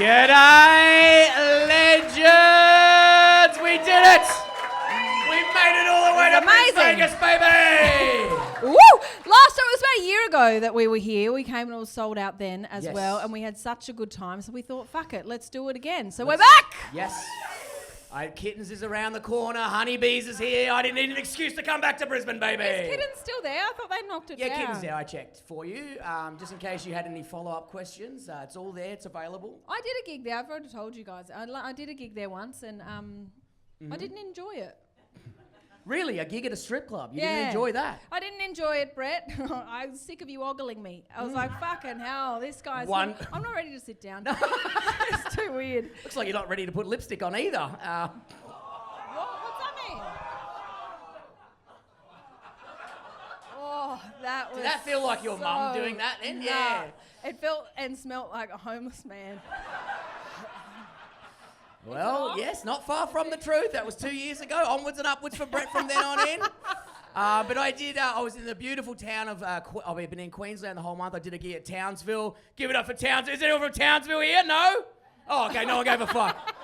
G'day, legends! We did it! We made it all the way to Vegas, baby! Woo! It was about a year ago that we were here. We came and it was sold out then as well, and we had such a good time, so we thought, fuck it, let's do it again. So we're back! Yes. Kittens is around the corner, Honeybees is here. I didn't need an excuse to come back to Brisbane, baby. Is Kittens still there? I thought they knocked it down. Yeah, Kittens there. I checked for you, just in case you had any follow-up questions. It's all there. It's available. I did a gig there. I've already told you guys. I did a gig there once, and I didn't enjoy it. Really? A gig at a strip club? You didn't enjoy that? I didn't enjoy it, Brett. I was sick of you ogling me. I was like, fucking hell, this guy's... I'm not ready to sit down. It's too weird. Looks like you're not ready to put lipstick on either. What's that mean? Oh, that was... Did that feel like your mum doing that then? Nah. Yeah. It felt and smelt like a homeless man. Well, yes, not far from the truth. That was 2 years ago. Onwards and upwards for Brett from then on in. But I did, I was in the beautiful town of, I've been in Queensland the whole month. I did a gig at Townsville. Give it up for Townsville. Is anyone from Townsville here? No? Oh, okay, no one gave a fuck.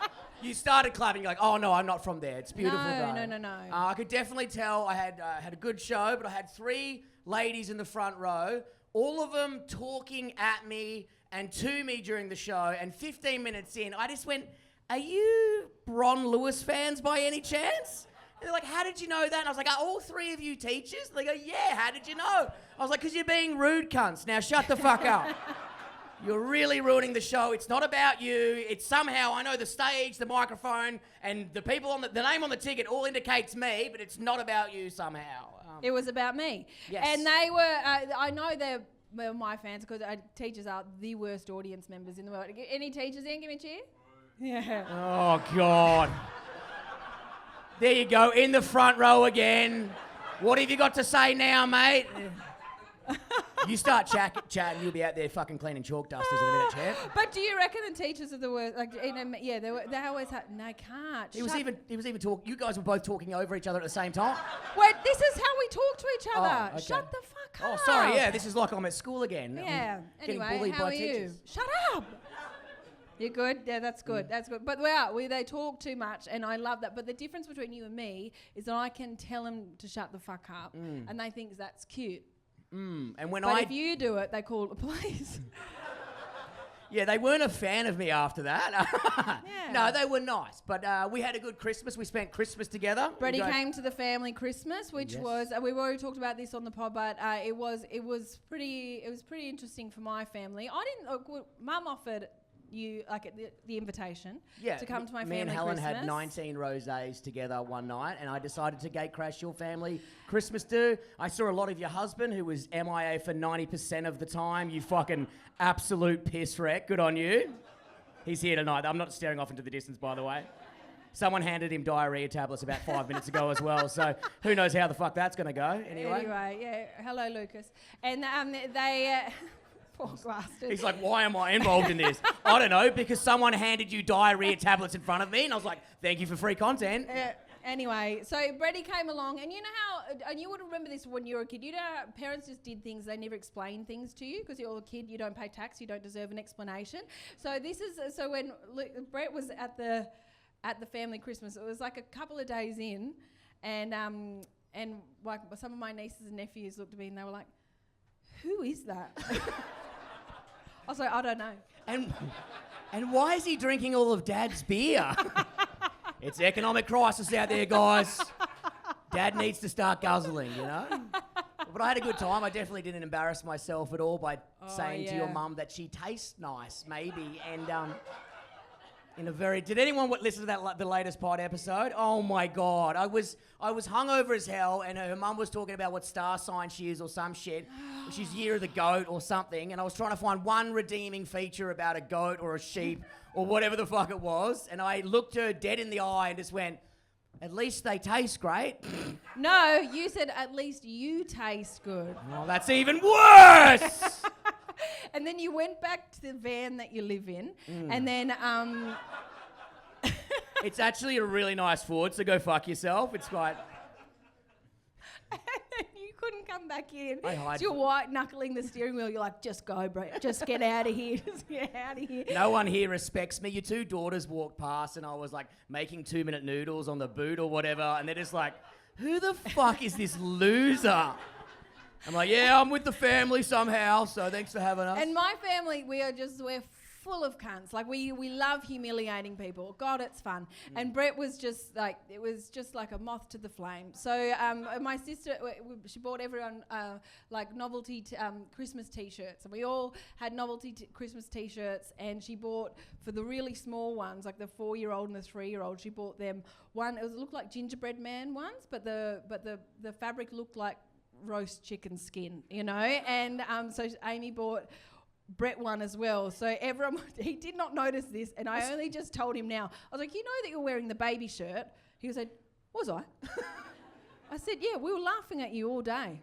You started clapping. You're like, oh, no, I'm not from there. It's beautiful though. No. I could definitely tell I had a good show, but I had 3 ladies in the front row, all of them talking at me and to me during the show. And 15 minutes in, I just went... Are you Bron Lewis fans by any chance? And they're like, how did you know that? And I was like, are all 3 of you teachers? And they go, yeah, how did you know? I was like, because you're being rude cunts. Now shut the fuck up. You're really ruining the show. It's not about you. It's somehow, I know the stage, the microphone, and the people on the name on the ticket all indicates me, but it's not about you somehow. It was about me. Yes. And they were, I know they're my fans because teachers are the worst audience members in the world. Any teachers in? Give me a cheer. Yeah. Oh, God. There you go, in the front row again. What have you got to say now, mate? You start chatting, you'll be out there fucking cleaning chalk dusters in a minute, champ. But do you reckon the teachers are the worst? Like, they always have. No, can't. He was even talking. You guys were both talking over each other at the same time. Wait, this is how we talk to each other. Oh, okay. Shut the fuck up. Oh, sorry. Yeah, this is like I'm at school again. Yeah. Getting Anyway, bullied how by are teachers. you? Shut up. You're good? Yeah, that's good. That's good. But they talk too much, and I love that. But the difference between you and me is that I can tell them to shut the fuck up, and they think that's cute. And But if you do it, they call the police. Yeah, they weren't a fan of me after that. Yeah. No, they were nice. But we had a good Christmas. We spent Christmas together. Brady came to the family Christmas, which was we've already talked about this on the pod, but it was pretty interesting for my family. I didn't. Mum offered you the invitation to come to my family. Me and Helen Christmas. had 19 rosés together one night, and I decided to gate crash your family Christmas do. I saw a lot of your husband, who was MIA for 90% of the time. You fucking absolute piss wreck. Good on you. He's here tonight. I'm not staring off into the distance, by the way. Someone handed him diarrhea tablets about 5 minutes ago as well, so who knows how the fuck that's going to go. Anyway, yeah. Hello, Lucas. And they... Poor bastard. He's like, why am I involved in this? I don't know, because someone handed you diarrhea tablets in front of me, and I was like, thank you for free content. Anyway, so Brady came along, and you know how, and you would remember this when you were a kid, you know how parents just did things, they never explained things to you, because you're a kid, you don't pay tax, you don't deserve an explanation. So when Brett was at the family Christmas, it was like a couple of days in, and like some of my nieces and nephews looked at me and they were like, who is that? I was like, I don't know. And why is he drinking all of Dad's beer? It's economic crisis out there, guys. Dad needs to start guzzling, you know? But I had a good time. I definitely didn't embarrass myself at all by saying to your mum that she tastes nice, maybe. And did anyone listen to the latest pod episode? Oh my God. I was hungover as hell, and her mum was talking about what star sign she is or some shit. She's year of the goat or something, and I was trying to find one redeeming feature about a goat or a sheep or whatever the fuck it was, and I looked her dead in the eye and just went, at least they taste great. No, you said at least you taste good. Oh, that's even worse! And then you went back to the van that you live in, and then... It's actually a really nice Ford, so go fuck yourself. It's quite... You couldn't come back in. I hide So you're white knuckling the steering wheel. You're like, just go, Brett. Just get out of here. Just get out of here. No one here respects me. Your two daughters walked past and I was like making 2-minute noodles on the boot or whatever. And they're just like, who the fuck is this loser? I'm like, yeah, I'm with the family somehow. So thanks for having us. And my family, we're full of cunts. Like we love humiliating people. God, it's fun. And Brett was just like, it was just like a moth to the flame. So my sister, she bought everyone like novelty Christmas t-shirts, and we all had novelty Christmas t-shirts. And she bought, for the really small ones, like the 4-year-old and the 3-year-old, she bought them one. It looked like gingerbread man ones, but the fabric looked like roast chicken skin, you know. And so Amy bought Brett one as well. So everyone, he did not notice this, and I only just told him now. I was like, you know that you're wearing the baby shirt? He said, was I? I said, yeah, we were laughing at you all day.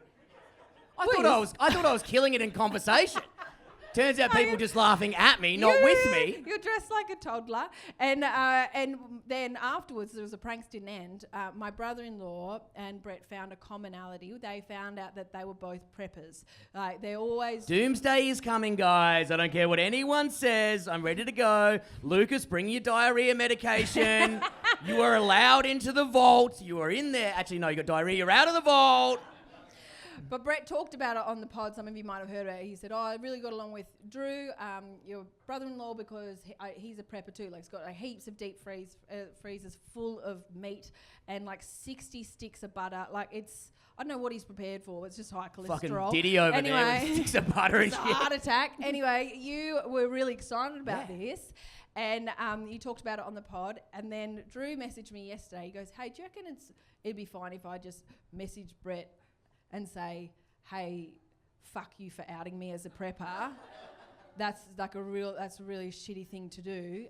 I thought I was killing it in conversation. Turns out people just laughing at me, not with me. You're dressed like a toddler. And then afterwards, there was a pranks didn't end. My brother-in-law and Brett found a commonality. They found out that they were both preppers. They're always... Doomsday is coming, guys. I don't care what anyone says. I'm ready to go. Lucas, bring your diarrhea medication. You are allowed into the vault. You are in there. Actually, no, you got diarrhea. You're out of the vault. But Brett talked about it on the pod. Some of you might have heard about it. He said, I really got along with Drew, your brother-in-law, because he's a prepper too. Like, he's got heaps of deep freezers full of meat and like 60 sticks of butter. Like, it's... I don't know what he's prepared for. It's just high cholesterol. Fucking Diddy over there with sticks of butter and shit. Heart attack. Anyway, you were really excited about this. And you talked about it on the pod. And then Drew messaged me yesterday. He goes, hey, do you reckon it'd be fine if I just message Brett and say, hey, fuck you for outing me as a prepper? That's a really shitty thing to do.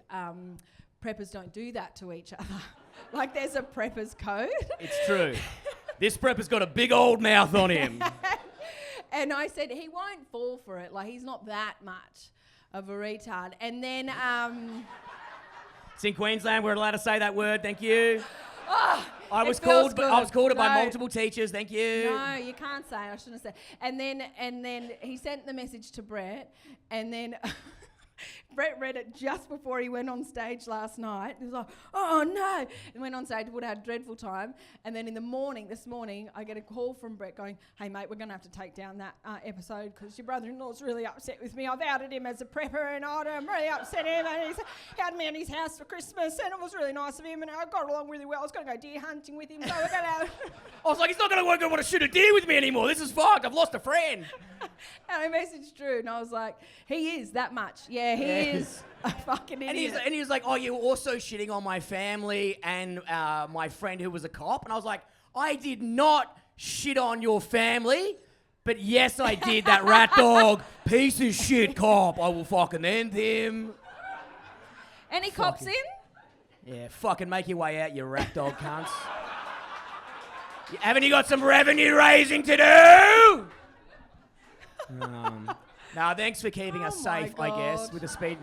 Preppers don't do that to each other. Like, there's a prepper's code. It's true. This prepper's got a big old mouth on him. And I said, he won't fall for it. Like, he's not that much of a retard. And then... It's in Queensland. We're allowed to say that word. Thank you. Oh, I was called it by multiple teachers. Thank you. No, you can't say it. I shouldn't have said. And then he sent the message to Brett, and then Brett read it just before he went on stage last night. He was like, oh no, and went on stage, would have had a dreadful time. And then this morning, I get a call from Brett going, hey mate, we're going to have to take down that episode because your brother-in-law's really upset with me. I've outed him as a prepper and I'm really upset him, and he's had me in his house for Christmas, and it was really nice of him, and I got along really well. I was going to go deer hunting with him, so we're going to... I was like, he's not going to work out want to shoot a deer with me anymore. This is fucked. I've lost a friend. And I messaged Drew, and I was like, he is that much. Yeah, he is a fucking idiot. And he was like, oh, you're also shitting on my family and my friend who was a cop. And I was like, I did not shit on your family, but yes, I did. That rat dog, piece of shit cop. I will fucking end him. Any cops in? Yeah, fucking make your way out, you rat dog cunts. Haven't you got some revenue raising to do? Now, thanks for keeping us safe, I guess, with the speed.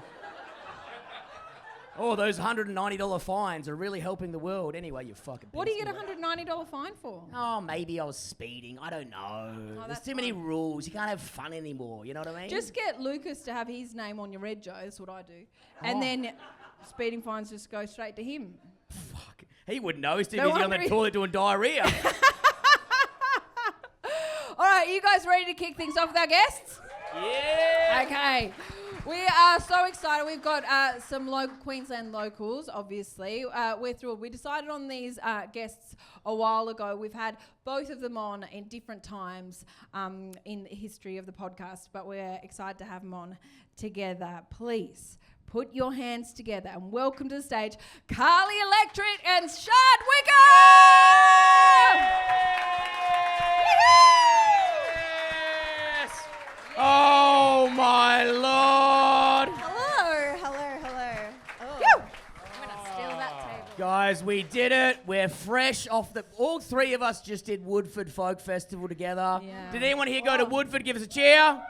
Oh, those $190 fines are really helping the world. Anyway, you fucking... What do you get a $190 fine for? Oh, maybe I was speeding. I don't know. There's too many rules. You can't have fun anymore. You know what I mean? Just get Lucas to have his name on your red, Joe. That's what I do. And then speeding fines just go straight to him. Fuck. He wouldn't know. He's too busy on the toilet doing diarrhea. All right, you guys ready to kick things off with our guests? Yeah. Okay. We are so excited. We've got some local Queensland locals, obviously. We're thrilled. We decided on these guests a while ago. We've had both of them on in different times in the history of the podcast, but we're excited to have them on together. Please put your hands together and welcome to the stage Carly Electric and Shad Wicka! Oh my Lord! Hello. Oh. Yo! I'm gonna steal that table. Guys, we did it. We're fresh off the... All three of us just did Woodford Folk Festival together. Yeah. Did anyone here go to Woodford? Give us a cheer.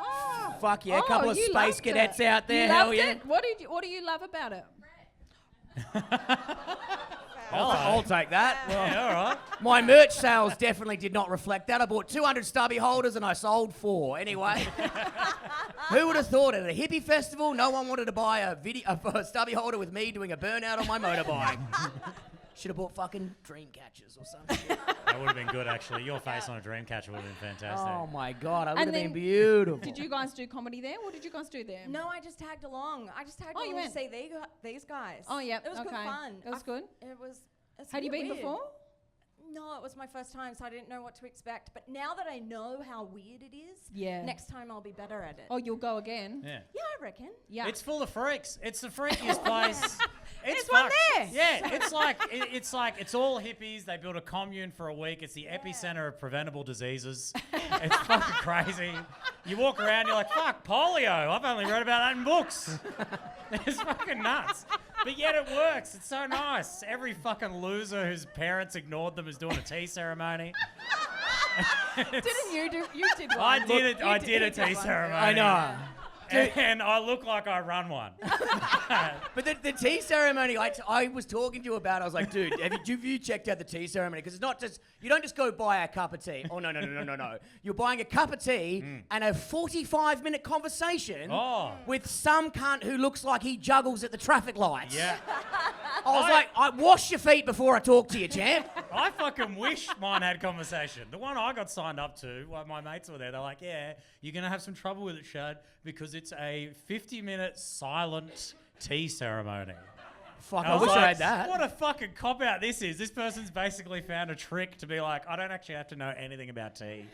Oh. Fuck yeah, a couple of you space loved cadets it. out there. You Hell loved yeah. it? What do you love about it? I'll take that. Yeah, all right. My merch sales definitely did not reflect that. I bought 200 stubby holders and I sold 4. Anyway, who would have thought at a hippie festival, no one wanted to buy a stubby holder with me doing a burnout on my motorbike? Should have bought fucking dream catchers or something. That would have been good, actually. Your face on a dream catcher would have been fantastic. Oh my God, I would have then been beautiful. Did you guys do comedy there? What did you guys do there? No, I just tagged along. Oh, you to went. see these guys. Oh, yeah. It was good fun. It was good? It was. Had you been weird. before? No, it was my first time, so I didn't know what to expect. But now that I know how weird it is, Yeah. next time I'll be better at it. Oh, you'll go again? Yeah. Yeah, I reckon. Yeah. It's full of freaks. It's the freakiest place. There's one fucked. there. Yeah, it's all hippies. They built a commune for a week. It's the epicenter of preventable diseases. It's fucking crazy. You walk around, you're like, fuck, polio. I've only read about that in books. It's fucking nuts. But yet it works. It's so nice. Every fucking loser whose parents ignored them is doing a tea ceremony. Didn't you do? You did one. I did it. I You did a you tea one. ceremony. I know. And I look like I run one. But the tea ceremony, I was talking to you about. I was like, dude, have you checked out the tea ceremony? Because it's not just, you don't just go buy a cup of tea. Oh, no. You're buying a cup of tea and a 45-minute conversation with some cunt who looks like he juggles at the traffic lights. Yeah. I was like, wash your feet before I talk to you, champ. I fucking wish mine had conversation. The one I got signed up to, like my mates were there, they're like, yeah, you're going to have some trouble with it, Shad, because it's a 50-minute silent tea ceremony. Fuck, And I was wish I like, had that. What a fucking cop-out this is. This person's basically found a trick to be like, I don't actually have to know anything about tea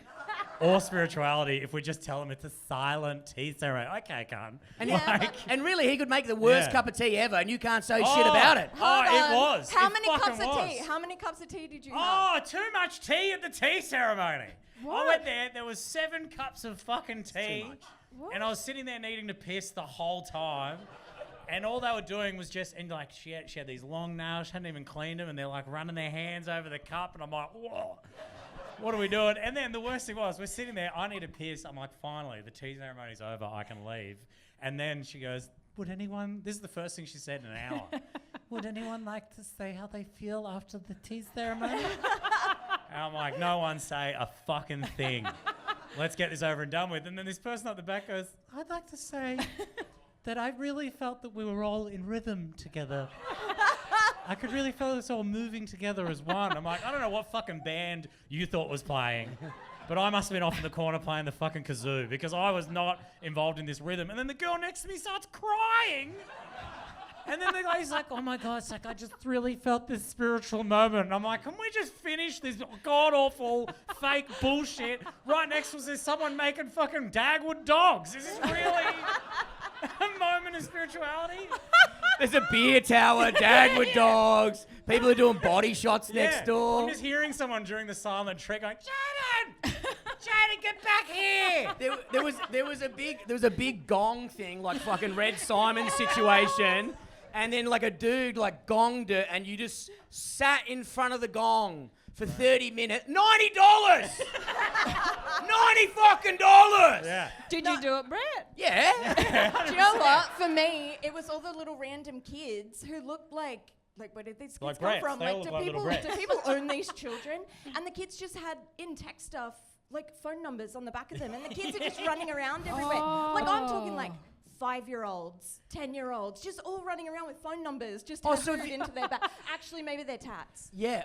or spirituality if we just tell them it's a silent tea ceremony. Okay, cunt. And, Like, and really, he could make the worst Yeah. cup of tea ever, and you can't say shit about it. Oh, Hold on. it was. How It many fucking cups of was. tea? How many cups of tea did you have? Oh, too much tea at the tea ceremony. What? I went there was 7 cups of fucking tea. much. And I was sitting there needing to piss the whole time. And all they were doing was just, and like, she had these long nails, she hadn't even cleaned them, and they're like running their hands over the cup, and I'm like, whoa, what are we doing? And then the worst thing was, we're sitting there, I need to piss, I'm like, finally, the tea ceremony's over, I can leave. And then she goes, would anyone, this is the first thing she said in an hour, would anyone like to say how they feel after the tea ceremony? And I'm like, no one say a fucking thing. Let's get this over and done with. And then this person at the back goes, I'd like to say that I really felt that we were all in rhythm together. I could really feel us all moving together as one. I'm like, I don't know what fucking band you thought was playing, but I must have been off in the corner playing the fucking kazoo because I was not involved in this rhythm. And then the girl next to me starts crying. And then the guy's like, oh my God, it's like I just really felt this spiritual moment. And I'm like, can we just finish this god-awful fake bullshit? Right next to us there's someone making fucking Dagwood dogs. Is this really a moment of spirituality? There's a beer tower, Dagwood dogs. People are doing body shots next door. I'm just hearing someone during the silent trek going, Jaden! Jaden, get back here! There was a big gong thing, like fucking Red Simon situation, and then like a dude like gonged it, and you just sat in front of the gong for 30 minutes. $90! $90 fucking dollars! Yeah. Did you do it, Brett? Yeah. Do you know what? For me, it was all the little random kids who looked like where did these kids Like come Bretts. from? They all look like little Bretts. Do people own these children? And the kids just had in tech stuff like phone numbers on the back of them, and the kids are just running around everywhere. Like I'm talking like 5-year-olds, 10-year-olds, just all running around with phone numbers, just tattooed into their back. Actually, maybe they're tats. Yeah.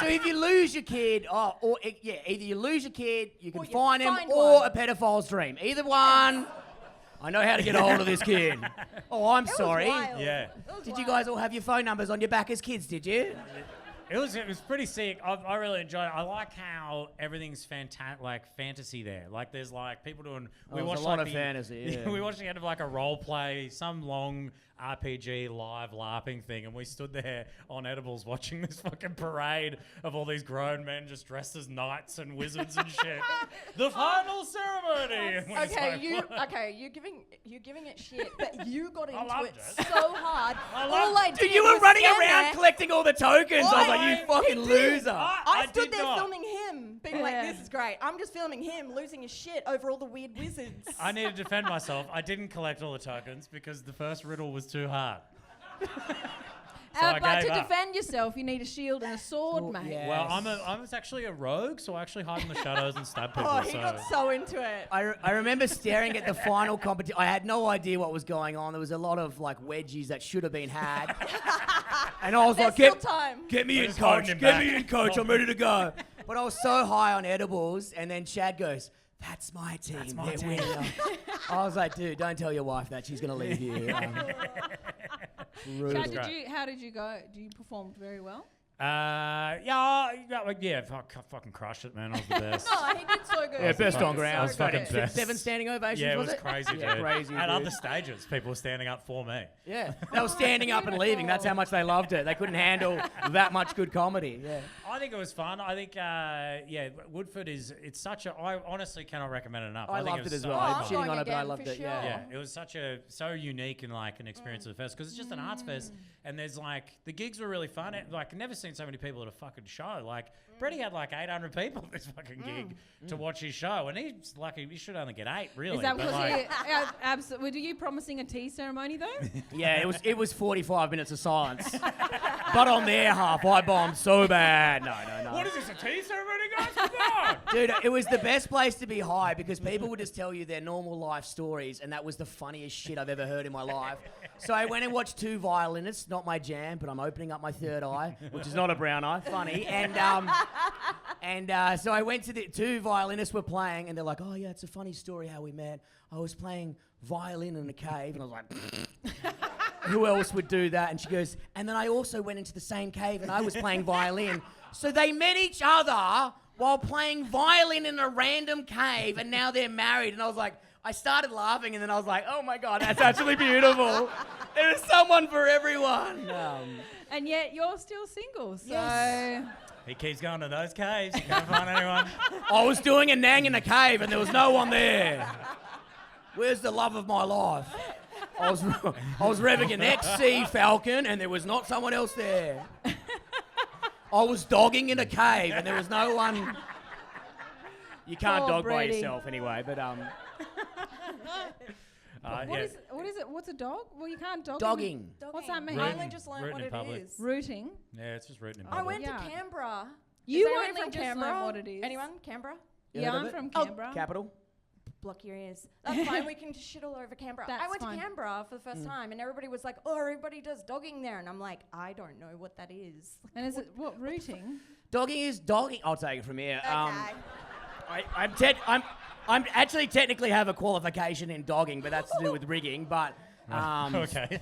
So if you lose your kid, either you lose your kid, you can Or you find him, find or one. a pedophile's dream. Either one. I know how to get a hold of this kid. Oh, I'm It was sorry. wild. Yeah. It was Did you wild. guys all have your phone numbers on your back as kids, did you? It was pretty sick. I really enjoyed it. I like how everything's fantasy there. Like there's like people doing. We there's watched a lot like of fantasy, yeah. We watched the end of like a role play, some long RPG live LARPing thing, and we stood there on edibles watching this fucking parade of all these grown men just dressed as knights and wizards and shit. The final ceremony. And we're just like, You're giving it shit, but you got into loved it it. so hard. I All loved I it. did Dude, you were was running stand around there. collecting all the tokens. I was like, you fucking loser. I stood did there not. filming him, being like, this is great. I'm just filming him losing his shit over all the weird wizards. I need to defend myself. I didn't collect all the tokens because the first riddle was too hard. I but gave to up. defend yourself, you need a shield and a sword, Sword, mate. yeah. Well, I was actually a rogue, so I actually hide in the shadows and stab people. Oh, he so. got so into it. I remember staring at the final competition. I had no idea what was going on. There was a lot of like wedgies that should have been had. And I was There's like, still time. get me They're in, just holding coach. him Get back. me in, coach. I'm ready to go. But I was so high on edibles. And then Shad goes, that's my team. That's my They're team." winning." I was like, dude, don't tell your wife that. She's going to leave you. Brutal. Chad, Great. how did you go? You performed very well. Fucking crushed it, man. I was the best. Oh, he did so good. Yeah, best on I ground. was fucking Six, best. 7 standing ovations, Yeah, it was was it? crazy, dude. Yeah, crazy, At dude. other stages, people were standing up for me. Yeah, they were standing up and leaving. That's how much they loved it. They couldn't handle that much good comedy. Yeah. I think it was fun. I think, Woodford it's such a, I honestly cannot recommend it enough. I think loved was it as so well. I'm I'm fun. shitting going on it, but I again loved for it. Yeah. sure. Yeah, it was so unique and like an experience of the fest because it's just an arts fest and there's like the gigs were really fun. Like I've never seen so many people at a fucking show. Like Brady had like 800 people at this fucking gig to watch his show and he's lucky he should only get 8 really. Is that but because like, absolutely? Were you promising a tea ceremony though? Yeah, it was 45 minutes of silence. But on their half, I bombed so bad. No. what is this, a tea ceremony, guys? Come on! Dude, it was the best place to be high because people would just tell you their normal life stories, and that was the funniest shit I've ever heard in my life. So I went and watched 2 violinists, not my jam, but I'm opening up my third eye, which is not a brown eye, funny. And so I went to the 2 violinists were playing, and they're like, oh yeah, it's a funny story how we met. I was playing violin in a cave, and I was like, who else would do that? And she goes, and then I also went into the same cave, and I was playing violin. So they met each other while playing violin in a random cave, and now they're married. And I was like, I started laughing, and then I was like, oh my God, that's actually beautiful. There is someone for everyone. And yet you're still single. So Yes. He keeps going to those caves. He can't find anyone. I was doing a nang in a cave, and there was no one there. Where's the love of my life? I was revving an XC Falcon, and there was not someone else there. I was dogging in a cave, and there was no one. You can't Poor dog by Brady. yourself anyway, but what is it? What's a dog? Well, you can't dog. dogging. What's that mean? I Rooting. only just learned Rooting what in it public. is. Rooting. Yeah, it's just written in I public. went Yeah. to Canberra. You Is anyone only from just Canberra? learned what it is. Anyone? Canberra? You Yeah, heard I'm of it? from Oh, Canberra. Capital. Block your ears. That's fine. We can just shit all over Canberra. I That's went fine. to Canberra for the first time, and everybody was like, "Oh, everybody does dogging there," and I'm like, "I don't know what that is." And is it what rooting? Dogging is dogging. I'll take it from here. Okay. I'm actually technically have a qualification in dogging, but that's to do with rigging. But Okay.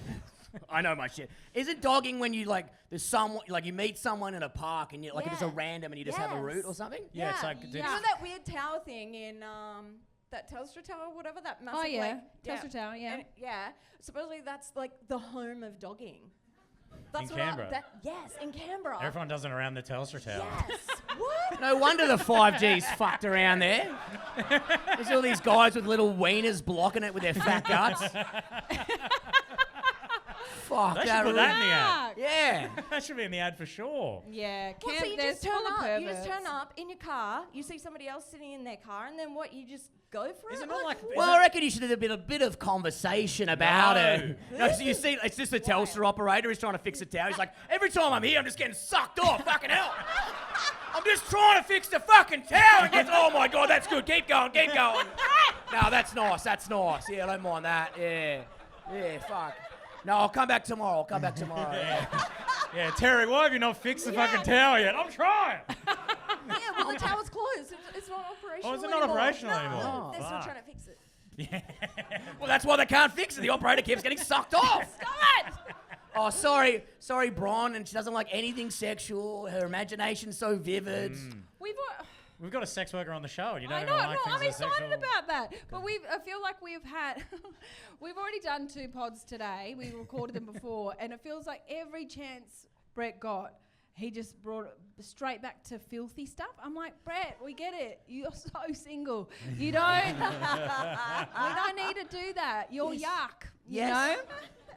I know my shit. Isn't dogging when you like there's someone like you meet someone in a park and you like it's a Yeah. random and you just have a route Yes. or something? Yeah, it's like You know that weird tower thing in that Telstra Tower, whatever that massive. Oh yeah, like, Telstra Tower. Yeah. And yeah. Supposedly that's like the home of dogging. That's In what Canberra? Yes, in Canberra. Everyone does it around the Telstra Tower. Yes. What? No wonder the 5G's fucked around there. There's all these guys with little wieners blocking it with their fat guts. Fuck They should that. put that in the ad. Fuck. Yeah. That should be in the ad for sure. Yeah. Well, so you there's just turn full of up. You just perverts. turn up in your car. You see somebody else sitting in their car, and then what? You just go for Is it. it not like? Well, I reckon you should have been a bit of conversation about it. No, so you see, it's just a Telstra operator. He's trying to fix a tower. He's like, every time I'm here, I'm just getting sucked off. Fucking hell. I'm just trying to fix the fucking tower. And gets, oh my God, that's good. Keep going, keep going. No, that's nice. That's nice. Yeah, I don't mind that. Yeah. Yeah, fuck. No, I'll come back tomorrow. I'll come back tomorrow. Yeah, Terry, why have you not fixed the fucking tower yet? I'm trying. Yeah, well, the tower's closed. It's not operational. Oh, is it not anymore. operational No, anymore? they're still Fuck. trying to fix it. Well, that's why they can't fix it. The operator keeps getting sucked off. Stop it! Oh, sorry, Bron, and she doesn't like anything sexual. Her imagination's so vivid. We've got a sex worker on the show, and you don't I even know, like no, things I'm that are excited sexual. about that. But I feel like we've had, we've already done 2 pods today. We recorded them before, and it feels like every chance Brett got, he just brought it straight back to filthy stuff. I'm like, Brett, we get it. You're so single. You don't, we don't need to do that. You're yuck. You know?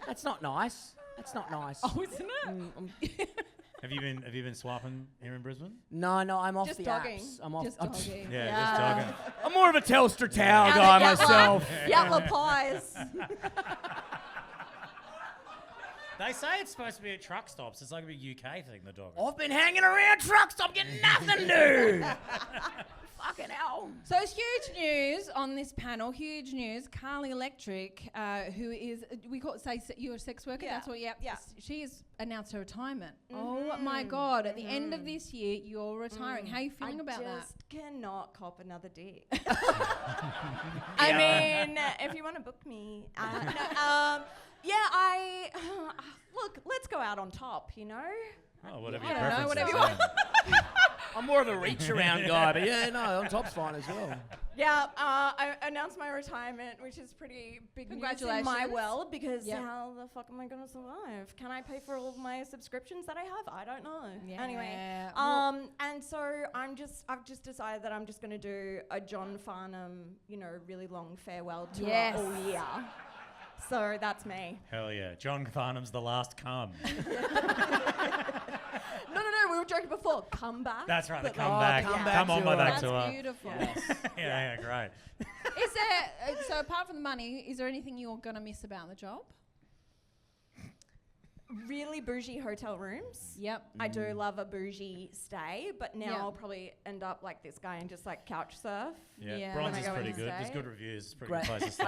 That's not nice. That's not nice. Oh, isn't it? Have you been swapping here in Brisbane? No, I'm off Just the dogging. apps. I'm off. Just dogging. Yeah, just talking. I'm more of a Telstra Tower Out guy of Yatla. myself. Yatla pies. They say it's supposed to be at truck stops. It's like a big UK thing, the dog. I've been hanging around truck stop getting nothing to do. Fucking hell. So it's huge news on this panel. Huge news. Carly Electric, who is you're a sex worker. Yeah. That's what. Yeah. Yeah. She has announced her retirement. Oh my God! At the end of this year, you're retiring. How are you feeling about that? I just cannot cop another dick. I mean, if you want to book me, look. Let's go out on top. You know. Oh, whatever I your don't know, preference whatever is. you want. I'm more of a reach around guy, but yeah, no, on top's fine as well. Yeah, I announced my retirement, which is pretty big news in my Congratulations. world because Yep. how the fuck am I going to survive? Can I pay for all of my subscriptions that I have? I don't know. Yeah. Anyway, Well- and so I've just decided that I'm just going to do a John Farnham, really long farewell tour Yes. all year. So that's me. Hell yeah. John Farnham's The Last Cum. No, we were joking before. Come back. That's right, the but like- comeback. come Come back on to my her. back That's tour. beautiful. Yeah, great. Is there so apart from the money, is there anything you're gonna miss about the job? Really bougie hotel rooms. Yep. I do love a bougie stay, but now Yeah. I'll probably end up like this guy and just like couch surf. Yeah, Yeah. Bron's When I is go pretty in good. and There's stay. good reviews. It's a pretty Great. good place to stay.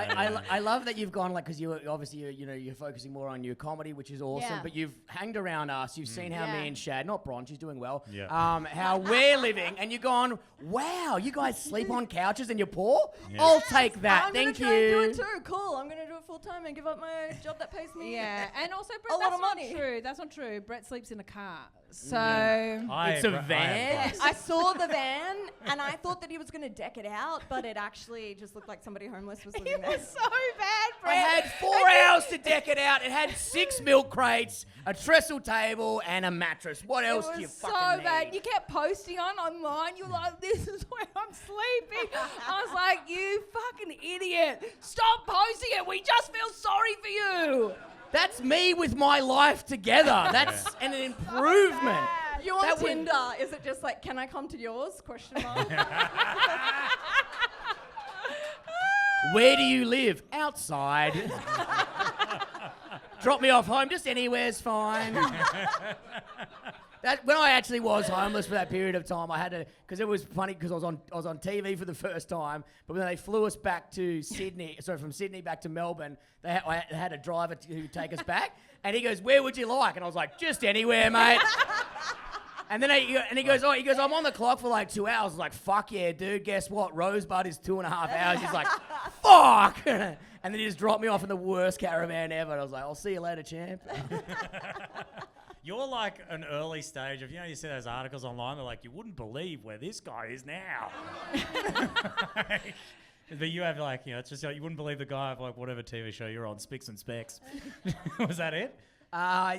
I love that you've gone because you're focusing more on your comedy, which is awesome. Yeah. But you've hanged around us. You've seen how Yeah. me and Shad, not Bron, she's doing well. Yeah. How we're living, and you've gone, wow, you guys sleep on couches and you're poor. Yeah. I'll take that. I'm Thank gonna try and do you. it too. Cool. I'm gonna do it full time and give up my job that pays me. Yeah, and also Brett, A lot that's of not money. true. That's not true. Brett sleeps in a car, so It's a van? I saw the van and I thought that he was gonna deck it out, but it actually just looked like somebody homeless was living it there. was so bad, I Brett. had 4 hours to deck it out. It had 6 milk crates, a trestle table, and a mattress. What It else was do you so fucking bad. need? You kept posting online. You were like, "This is where I'm sleeping." I was like, "You fucking idiot! Stop posting it. We just feel sorry for you." That's me with my life together. That's an improvement. You on That would- Tinder? Is it just like, can I come to yours? Question mark. Where do you live? Outside. Drop me off home. Just anywhere's fine. When I actually was homeless for that period of time, I had to, because it was funny because I was on TV for the first time. But when they flew us back to Sydney, from Sydney back to Melbourne, I had a driver to take us back, and he goes, "Where would you like?" And I was like, "Just anywhere, mate." And then he goes, "I'm on the clock for like 2 hours." I was like, "Fuck yeah, dude. Guess what? Rosebud is 2.5 hours." He's like, "Fuck." And then he just dropped me off in the worst caravan ever. And I was like, "I'll see you later, champ." You're like an early stage of, you see those articles online, they're like, you wouldn't believe where this guy is now. But you have like, it's just like, you wouldn't believe the guy of like whatever TV show you're on, Spicks and Specs. Was that it?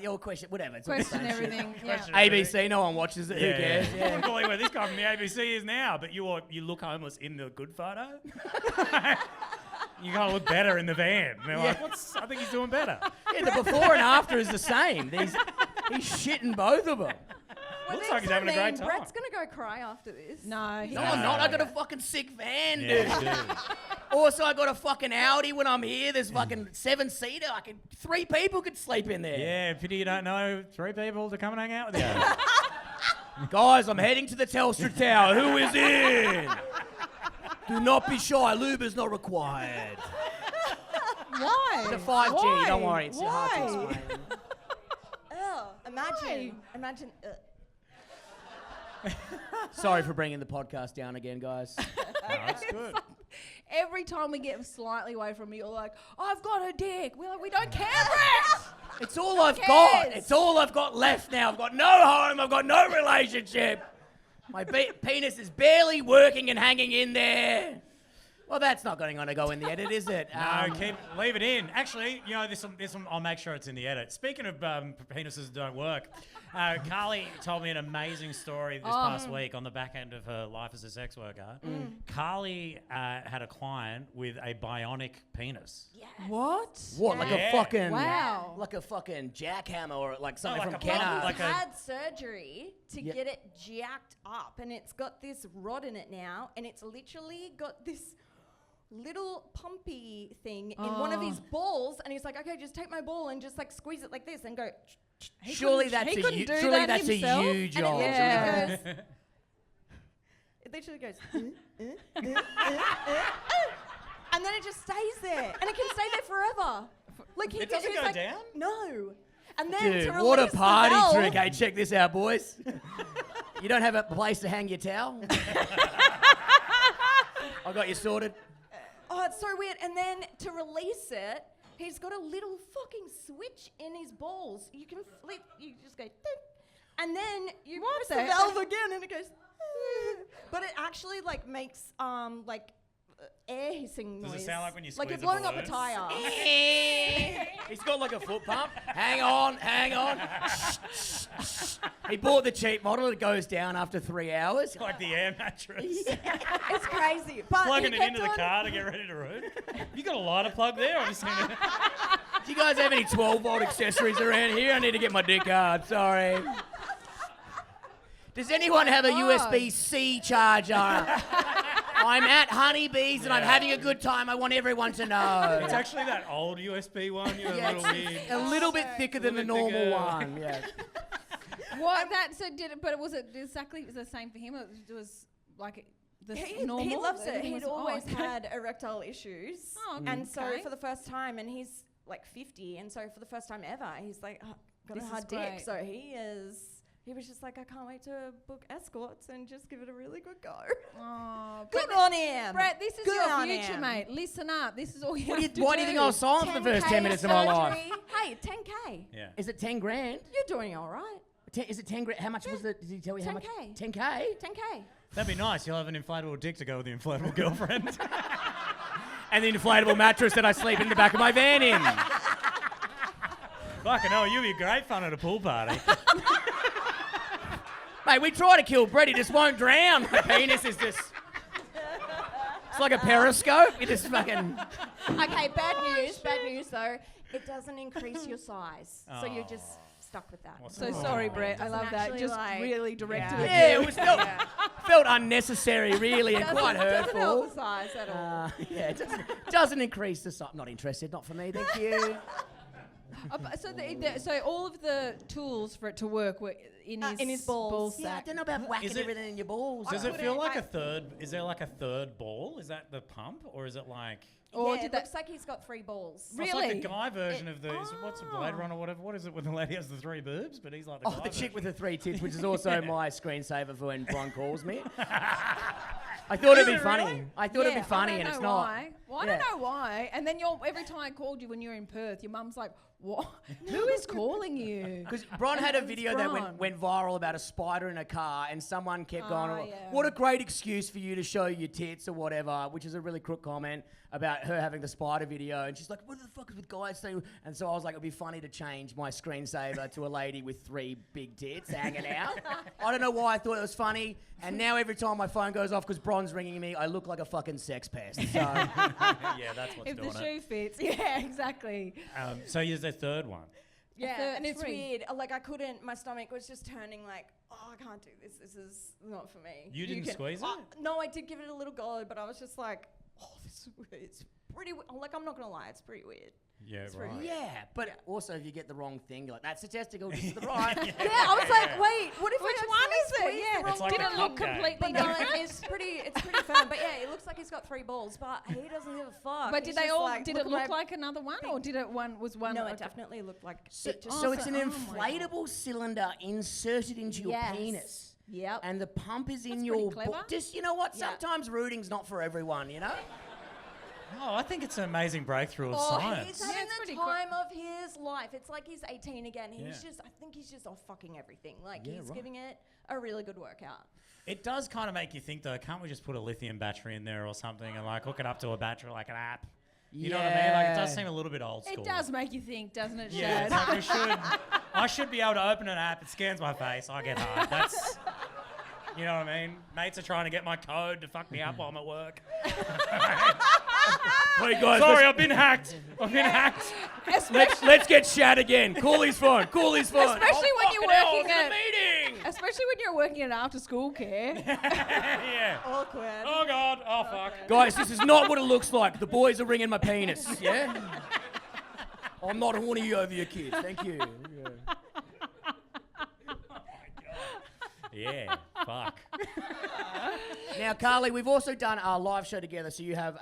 Your question, whatever. It's all Question the same shit. everything. Yeah. Question everything. ABC, no one watches it. Who cares? You wouldn't believe where this guy from the ABC is now, but you look homeless in the good photo. You gotta look better in the van. And they're like, I think he's doing better. Yeah, the before and after is the same. He's shitting both of them. Looks like he's having a great time. Brett's gonna go cry after this. No, No, I'm not. I got a fucking sick van, dude. Yeah, dude. Also, I got a fucking Audi when I'm here. There's fucking 7-seater. 3 people could sleep in there. Yeah, pity you don't know 3 people to come and hang out with you. Guys, I'm heading to the Telstra Tower. Who is in? Do not be shy. Lube is not required. Why? The 5G. Why? Don't worry. It's hard to Why? explain. Oh, imagine. Sorry for bringing the podcast down again, guys. No, that's good. Every time we get slightly away from you, you're like, "I've got a dick." We're like, "We don't care, Brett." It's all I've cares? got. It's all I've got left now. I've got no home. I've got no relationship. My penis is barely working and hanging in there. Well, that's not going to go in the edit, is it? No, leave it in. Actually, this one, I'll make sure it's in the edit. Speaking of penises that don't work, Carly told me an amazing story this past week on the back end of her life as a sex worker. Carly had a client with a bionic penis. What? What, like Yeah. a fucking... Wow. Like a fucking jackhammer or like something like from a Kenner. plumber, like a- Had surgery to Yeah. get it jacked up, and it's got this rod in it now, and it's literally got this little pumpy thing in one of his balls, and he's like, okay, just take my ball and just like squeeze it like this and go. Surely that's a huge And old. it literally goes, and then it just stays there, and it can stay there forever. Like It doesn't go down? No. And then Dude, to release what a the party valve- trick. Hey, check this out, boys. You don't have a place to hang your towel? I got you sorted. Oh, it's so weird. And then to release it, he's got a little fucking switch in his balls. You can flip, you just go, ding, and then you press the valve again, and it goes. But it actually like makes air hissing noise. Does it sound like when you like squeeze you're blowing a up a balloon? tire? He's got like a foot pump. Hang on. He bought the cheap model. It goes down after 3 hours. Like the air mattress. It's crazy. But Plugging he it kept into the on- car to get ready to root. You got a lighter plug there? I'm just saying. Do you guys have any 12-volt accessories around here? I need to get my dick hard. Sorry. Does anyone have a USB-C charger? I'm at Honeybees and I'm having a good time. I want everyone to know. It's actually that old USB one. You're Yeah, a little weird. a little bit thicker than the normal bigger. one. Yeah. What that so did it? But was it exactly the same for him? It was like the normal. He loves it. Everything He'd was- always okay. had erectile issues. Oh, And so okay. for the first time, and he's like 50, and so for the first time ever, he's like, oh, got This a is hard dick. great. So he was just like, I can't wait to book escorts and just give it a really good go. Oh, Good on him. Brett, this is Good your on future, him. mate. Listen up. This is all you Why have to do you think I was silent for the first 10 minutes of my life? surgery. Hey, 10K. Yeah. Is it 10 grand? You're doing all right. Is it 10 grand? How much was it? Did he tell you how much? 10K. 10K? 10K. That'd be nice. You'll have an inflatable dick to go with the inflatable girlfriend. And the inflatable mattress that I sleep in the back of my van in. Fucking hell, you'll be great fun at a pool party. Mate, we try to kill Brett, he just won't drown. My penis is just... It's like a periscope. You just fucking... Okay, bad news though. It doesn't increase your size. So you're just stuck with that. What's So Oh. sorry, Brett. I Doesn't love that. actually, Just like- really directed Yeah. at Yeah, you. it was felt unnecessary, really, and quite Doesn't help hurtful. the size at all. Yeah, it doesn't increase the size. Not interested, not for me, thank you. So all of the tools for it to work were in his balls. ball Yeah, I sack. don't know about whacking Is it- everything in your balls. Does it put feel it like a like- third? Is there like a third ball? Is that the pump, or is it like? Or Yeah, did it that- looks like he's got 3 balls. It's like the Really? guy version of the. What's a Blade Runner or whatever? What is it when the lady has the 3 boobs? But he's like the Oh, guy the chick version. with the 3 tits, which is also my screensaver for when Bron calls me. I thought it'd be funny. I thought it'd be funny, and it's not. Why. Well, I Yeah. don't know why. And then every time I called you when you were in Perth, your mum's like, "What? Who is calling you?" Because Bron had a It's video that Bron. went viral about a spider in a car, and someone kept going, Oh, yeah. "What a great excuse for you to show your tits or whatever," which is a really crook comment about her having the spider video. And she's like, "What the fuck is with guys saying?" And so I was like, "It'd be funny to change my screensaver to a lady with 3 big tits hanging out." I don't know why I thought it was funny. And now every time my phone goes off because Bron's ringing me, I look like a fucking sex pest. So Yeah, that's what's If the doing shoe fits, yeah, exactly. it. So here's the third one. Yeah, third- and it's 3. weird. Like I couldn't. My stomach was just turning like, oh, I can't do this. This is not for me. You didn't can- squeeze it? No, I did give it a little go, but I was just like, oh, this is weird. It's pretty. Like I'm not gonna lie, it's pretty weird. Yeah, It's right. really- yeah, but also if you get the wrong thing, you're like, "That's the testicle, this is the right." Yeah, I was like, wait, what if Which I one is actually it? squeezed Yeah. the wrong It's like Did the it look cupcake. completely But no, different? it's pretty firm. But yeah, it looks like he's got 3 balls, but he doesn't give a fuck. But He's did they just all? like, did it at look my- like another one, or did it was one? No, like it definitely looked like. So, it just- so it's an Oh my God. inflatable cylinder inserted into your Yes. penis. Yep. And the pump is in That's your pretty clever. Just, you know what? Yeah. Sometimes rooting's not for everyone, you know? Oh, I think it's an amazing breakthrough of Oh, science. he's Yeah, having it's the pretty cool. time of his life. It's like he's 18 again. He's Yeah. just, I think he's just off fucking everything. Like Yeah, he's right. giving it a really good workout. It does kind of make you think, though. Can't we just put a lithium battery in there or something and like hook it up to a battery like an app? You know what I mean? Like it does seem a little bit old school. It does make you think, doesn't it, Yeah, Shad? it's like we should. I should be able to open an app. It scans my face. I get hard. That's. You know what I mean? Mates are trying to get my code to fuck me up while I'm at work. Hey guys, Sorry, I've been hacked. I've been hacked. let's get Shad again. Call his phone. Call his phone. Especially when you're Fucking hell, working it's a at- meeting. Especially Especially when you're working in after-school care. Yeah. Awkward. Oh God. Oh fuck. Guys, this is not what it looks like. The boys are ringing my penis, yeah? I'm not horny over your kids, thank you. Yeah. Yeah. Fuck. Now, Carly, we've also done our live show together, so you have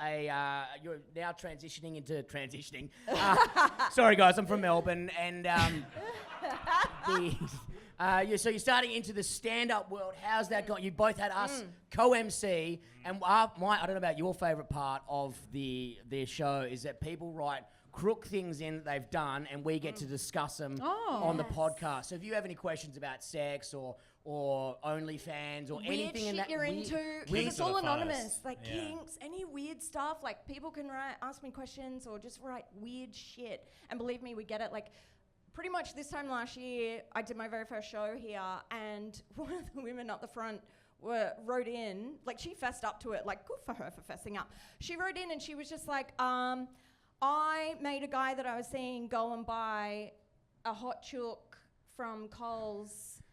you're now transitioning. Sorry, guys, I'm from Melbourne, and so you're starting into the stand-up world. How's that going? You both had us co-MC, and I don't know about your favourite part of their show is that people write crook things in that they've done, and we get to discuss them on the podcast. So if you have any questions about sex or OnlyFans or Weird anything shit in that you're into, because it's are all the anonymous. funnest. Like Yeah. kinks, any weird stuff. Like people can ask me questions or just write weird shit. And believe me, we get it. Like pretty much this time last year, I did my very first show here, and one of the women up the front wrote in, like she fessed up to it, like good for her for fessing up. She wrote in and she was just like, I made a guy that I was seeing go and buy a hot chook from Coles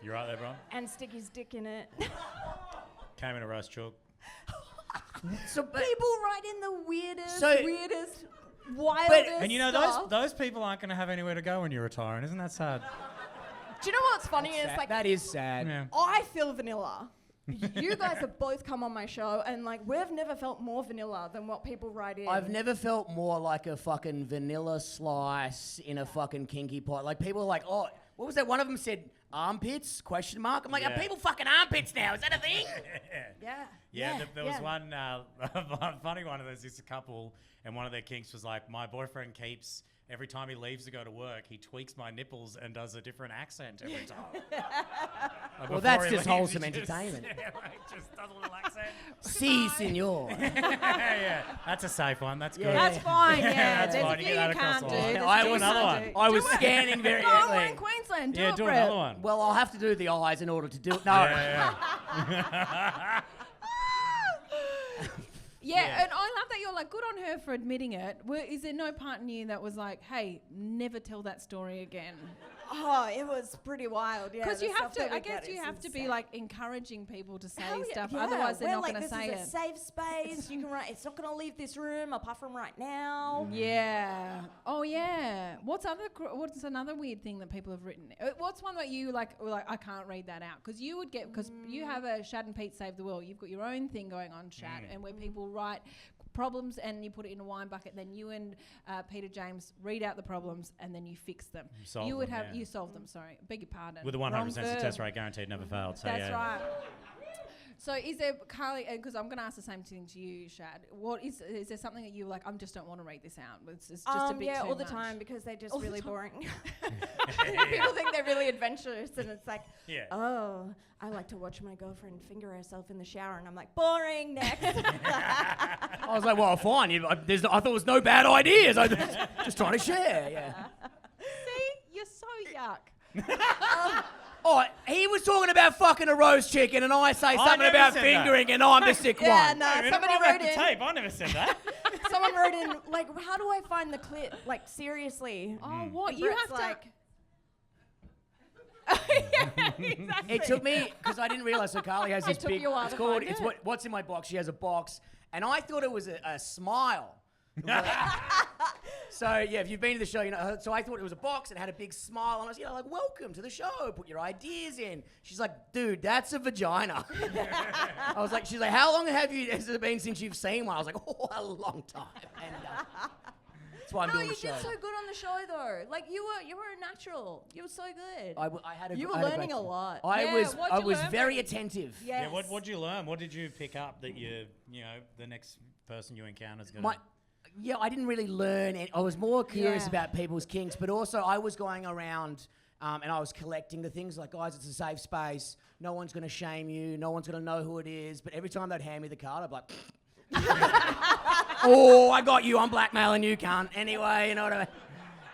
You right there, Bron? and stick his dick in it. Came in a roast chalk. So, People write in the weirdest, wildest And you know stuff. those people aren't going to have anywhere to go when you're retiring. Isn't that sad? Do you know what's funny is like that is sad. Yeah. I feel vanilla. You guys have both come on my show, and like we've never felt more vanilla than what people write in. I've never felt more like a fucking vanilla slice in a fucking kinky pot. Like people are like, oh, what was that? One of them said armpits? Question mark. I'm like, Yeah. are people fucking armpits now? Is that a thing? Yeah. There was one funny one of those. This couple, and one of their kinks was like, my boyfriend keeps, every time he leaves to go to work, he tweaks my nipples and does a different accent every time. Well, that's just wholesome entertainment. Just does a little accent. Si, senor. Yeah, that's a safe one. That's good. Yeah. That's fine, yeah. That's There's fine. a You few get that you across can't the do. line. There's I a few was- you another can't one. do. I was scanning very Go on, like, Queensland. Do Yeah, it, do Brett. another one. well, I'll have to do the eyes in order to do it. No. Yeah. Yeah, and I love that you're like, good on her for admitting it. Is there no part in you that was like, hey, never tell that story again? Oh, it was pretty wild. Yeah. Because the you have stuff to, that we I guess get you is have to be insane. like encouraging people to say Hell yeah, stuff. yeah. Otherwise, they're We're not like, going to say this it. is a safe space. You can write. It's not going to leave this room apart from right now. Yeah. Oh, yeah. What's another weird thing that people have written? What's one that you like? Were like, I can't read that out because you would get because you have a Shad and Pete Save the World. You've got your own thing going on, Shad, and where people write problems and you put it in a wine bucket. Then you and Peter James read out the problems and then you fix them. solve You would them, have yeah. you solve them. Sorry, beg your pardon. With a Wrong 100% success verb. rate, guaranteed, never failed. So That's yeah. right. So is there, Carly, because I'm going to ask the same thing to you, Shad, is there something that you like, I just don't want to read this out? It's just a bit Yeah, too all the much. time because they're just All the really time. boring. People think they're really adventurous, and it's like, Yeah. oh, I like to watch my girlfriend finger herself in the shower, and I'm like, boring. Next. I was like, well, fine. I thought there was no bad ideas. I was just trying to share. Yeah. See, you're so yuck. Oh, he was talking about fucking a roast chicken, and I say something never about said fingering, and I'm the sick Yeah, one. no. Hey, Somebody roll back wrote the in. tape. I never said that. Someone wrote in, like, how do I find the clit? Like, seriously. Oh, what? And You Brett's have like, to... Yeah, exactly. It took me because I didn't realize. So Carly has this took big. you a while It's to called. find It's it. what's in my box. She has a box, and I thought it was a smile. It was like- so yeah, if you've been to the show, you know. So I thought it was a box and had a big smile, and I was, like, welcome to the show. Put your ideas in. She's like, dude, that's a vagina. I was like, she's like, how long has it been since you've seen one? I was like, oh, a long time. And that's why I'm no, doing you the show. did so good on the show, though. Like, you were a natural. You were so good. I had a, You were I had learning great a time. lot. I Yeah, was what'd you learn very from- attentive. Yes. Yeah, what'd you learn? What did you pick up that you know, the next person you encounter is going to... Yeah, I didn't really learn. I was more curious Yeah. about people's kinks, but also I was going around and I was collecting the things like, guys, it's a safe space. No one's going to shame you. No one's going to know who it is. But every time they'd hand me the card, I'd be like, oh, I got you. I'm blackmailing you, cunt. Anyway, you know what I mean?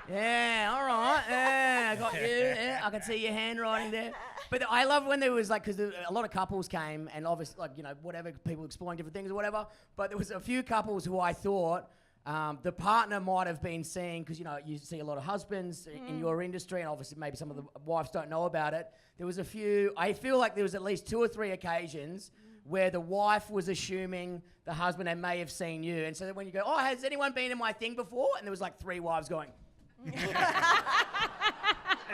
Yeah, all right. Yeah, I got you. Yeah, I can see your handwriting there. But I love when there was like, because a lot of couples came and obviously, like, you know, whatever, people exploring different things or whatever. But there was a few couples who I thought The partner might have been seeing, because you see a lot of husbands in your industry, and obviously maybe some of the wives don't know about it. There was I feel like there was at least 2 or 3 occasions where the wife was assuming the husband and may have seen you. And so that when you go, oh, has anyone been in my thing before? And there was like 3 wives going. And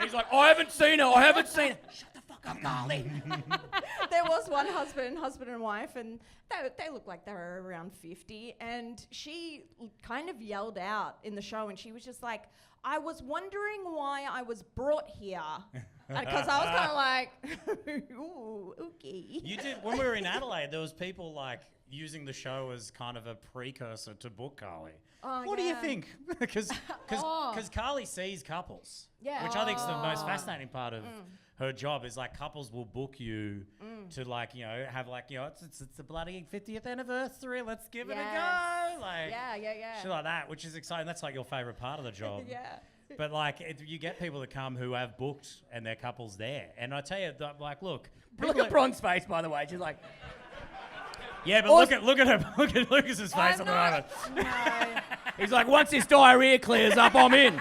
he's like, I haven't seen her. Shut the fuck up, Carly. There was one husband and wife, and they looked like they were around 50, and she kind of yelled out in the show, and she was just like, I was wondering why I was brought here. Because I was kind of like, ooh, okay. You did, when we were in Adelaide, there was people like using the show as kind of a precursor to book Carly. Oh, what do you think? Because Carly sees couples, which I think is the most fascinating part of her job. Is like couples will book you to like have like it's the bloody 50th anniversary. Let's give it a go. Like shit like that, which is exciting. That's like your favorite part of the job. But like you get people that come who have booked and their couples there, and I tell you, like look at Bron's face, by the way. She's like. Yeah, but look at her. Look at Lucas's face at the moment. No. He's like, once this diarrhea clears up, I'm in.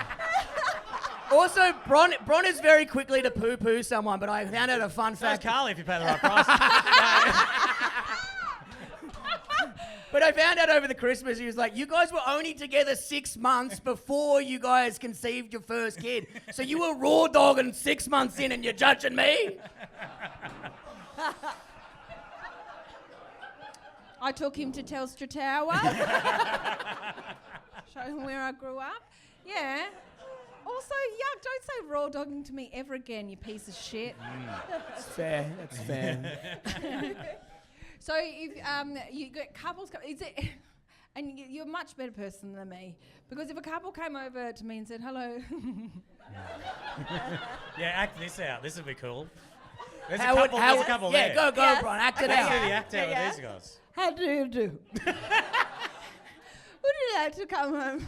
Also, Bron is very quickly to poo-poo someone, but I found out a fun fact. That's Carly if you pay the right price. But I found out over the Christmas, he was like, you guys were only together 6 months before you guys conceived your first kid. So you were raw dogging 6 months in and you're judging me? I took him to Telstra Tower. Showed him where I grew up. Yeah. Also, yuck, don't say raw dogging to me ever again, you piece of shit. That's fair. That's fair. So if you get couples, is it? And you're a much better person than me, because if a couple came over to me and said hello. Yeah, act this out. This would be cool. There's How a couple there. Yeah, go, Yes. Bron, act it Let's out. do the act out with these guys. How do you do? Would you like to come home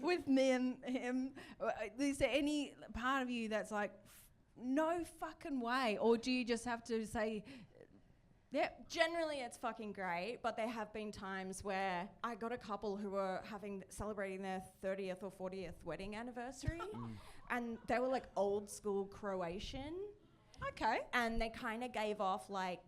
with me and him? Is there any part of you that's like, no fucking way? Or do you just have to say, yeah? Generally, it's fucking great, but there have been times where I got a couple who were celebrating their 30th or 40th wedding anniversary, and they were like old school Croatian. Okay. And they kind of gave off like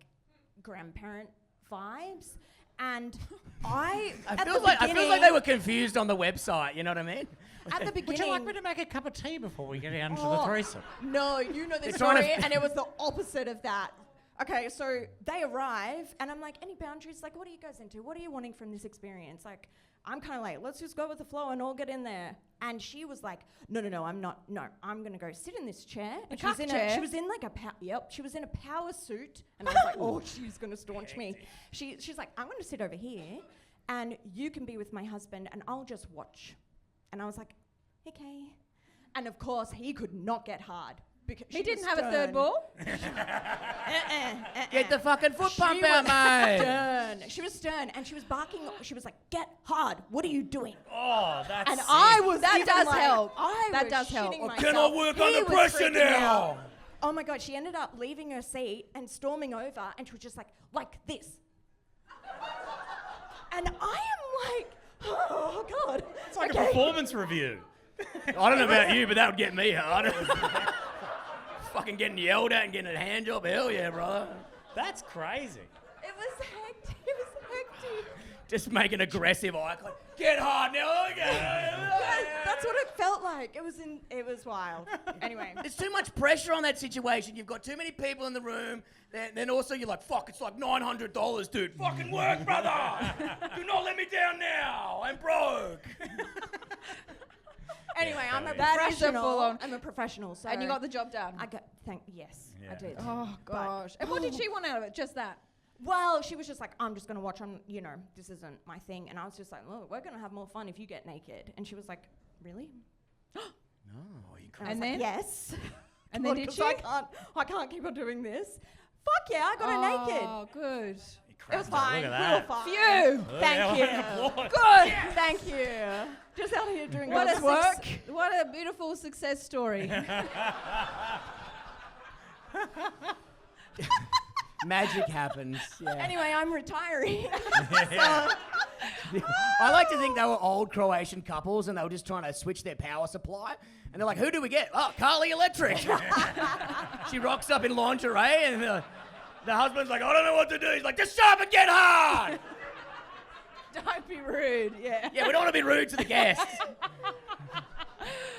grandparent vibes. And I feel like they were confused on the website, you know what I mean? at the beginning. Would you like me to make a cup of tea before we get down to the threesome? No, you know this They're trying story, to and it was the opposite of that. Okay, so they arrive, and I'm like, any boundaries? Like, what are you guys into? What are you wanting from this experience? Like, I'm kind of like, let's just go with the flow and all get in there. And she was like, no, I'm not. No, I'm going to go sit in this chair. And she was in she was in a power suit. And I was like, oh, she's going to staunch me. She's like, I'm going to sit over here, and you can be with my husband, and I'll just watch. And I was like, okay. And of course, he could not get hard. Because He didn't have a third ball? Get the fucking foot pump out, mate. Stern. She was stern, and she was barking. She was like, "Get hard! What are you doing?" Oh, that's And sick. I was That even does like, help. I That was does help. shitting Well, myself. can I work He under was pressure freaking now? out. Oh my God! She ended up leaving her seat and storming over, and she was just like this. And I am like, oh God! It's like a performance review. I don't know about you, but that would get me hard. Fucking getting yelled at and getting a hand job, hell yeah, brother. That's crazy. It was hectic. It was hectic. Just make an aggressive eye contact. Get hard now. That's what it felt like. It was wild. Anyway. There's too much pressure on that situation. You've got too many people in the room. Then also you're like, fuck, it's like $900, dude. Fucking work, brother. Do not let me down now. I'm broke. Anyway, I'm a That is a professional. full-on- I'm a professional. So And you got the job done? I did. Oh, gosh. And what did she want out of it? Just that? Well, she was just like, I'm just going to watch. This isn't my thing. And I was just like, look, we're going to have more fun if you get naked. And she was like, really? No, you And I was And like, then? yes. And then did she? I can't keep on doing this. Fuck yeah, I got her naked. Oh, good. It was fine. Look We at were that. fine. Phew. Thank you. Applause. Good. Thank you. Just out here doing What God's a, work. what a beautiful success story. Magic happens. Yeah. Anyway, I'm retiring. I like to think they were old Croatian couples and they were just trying to switch their power supply. And they're like, who do we get? Oh, Carly Electric. She rocks up in lingerie and the husband's like, I don't know what to do. He's like, just shut up and get hard. Don't be rude. Yeah. Yeah, we don't want to be rude to the guests.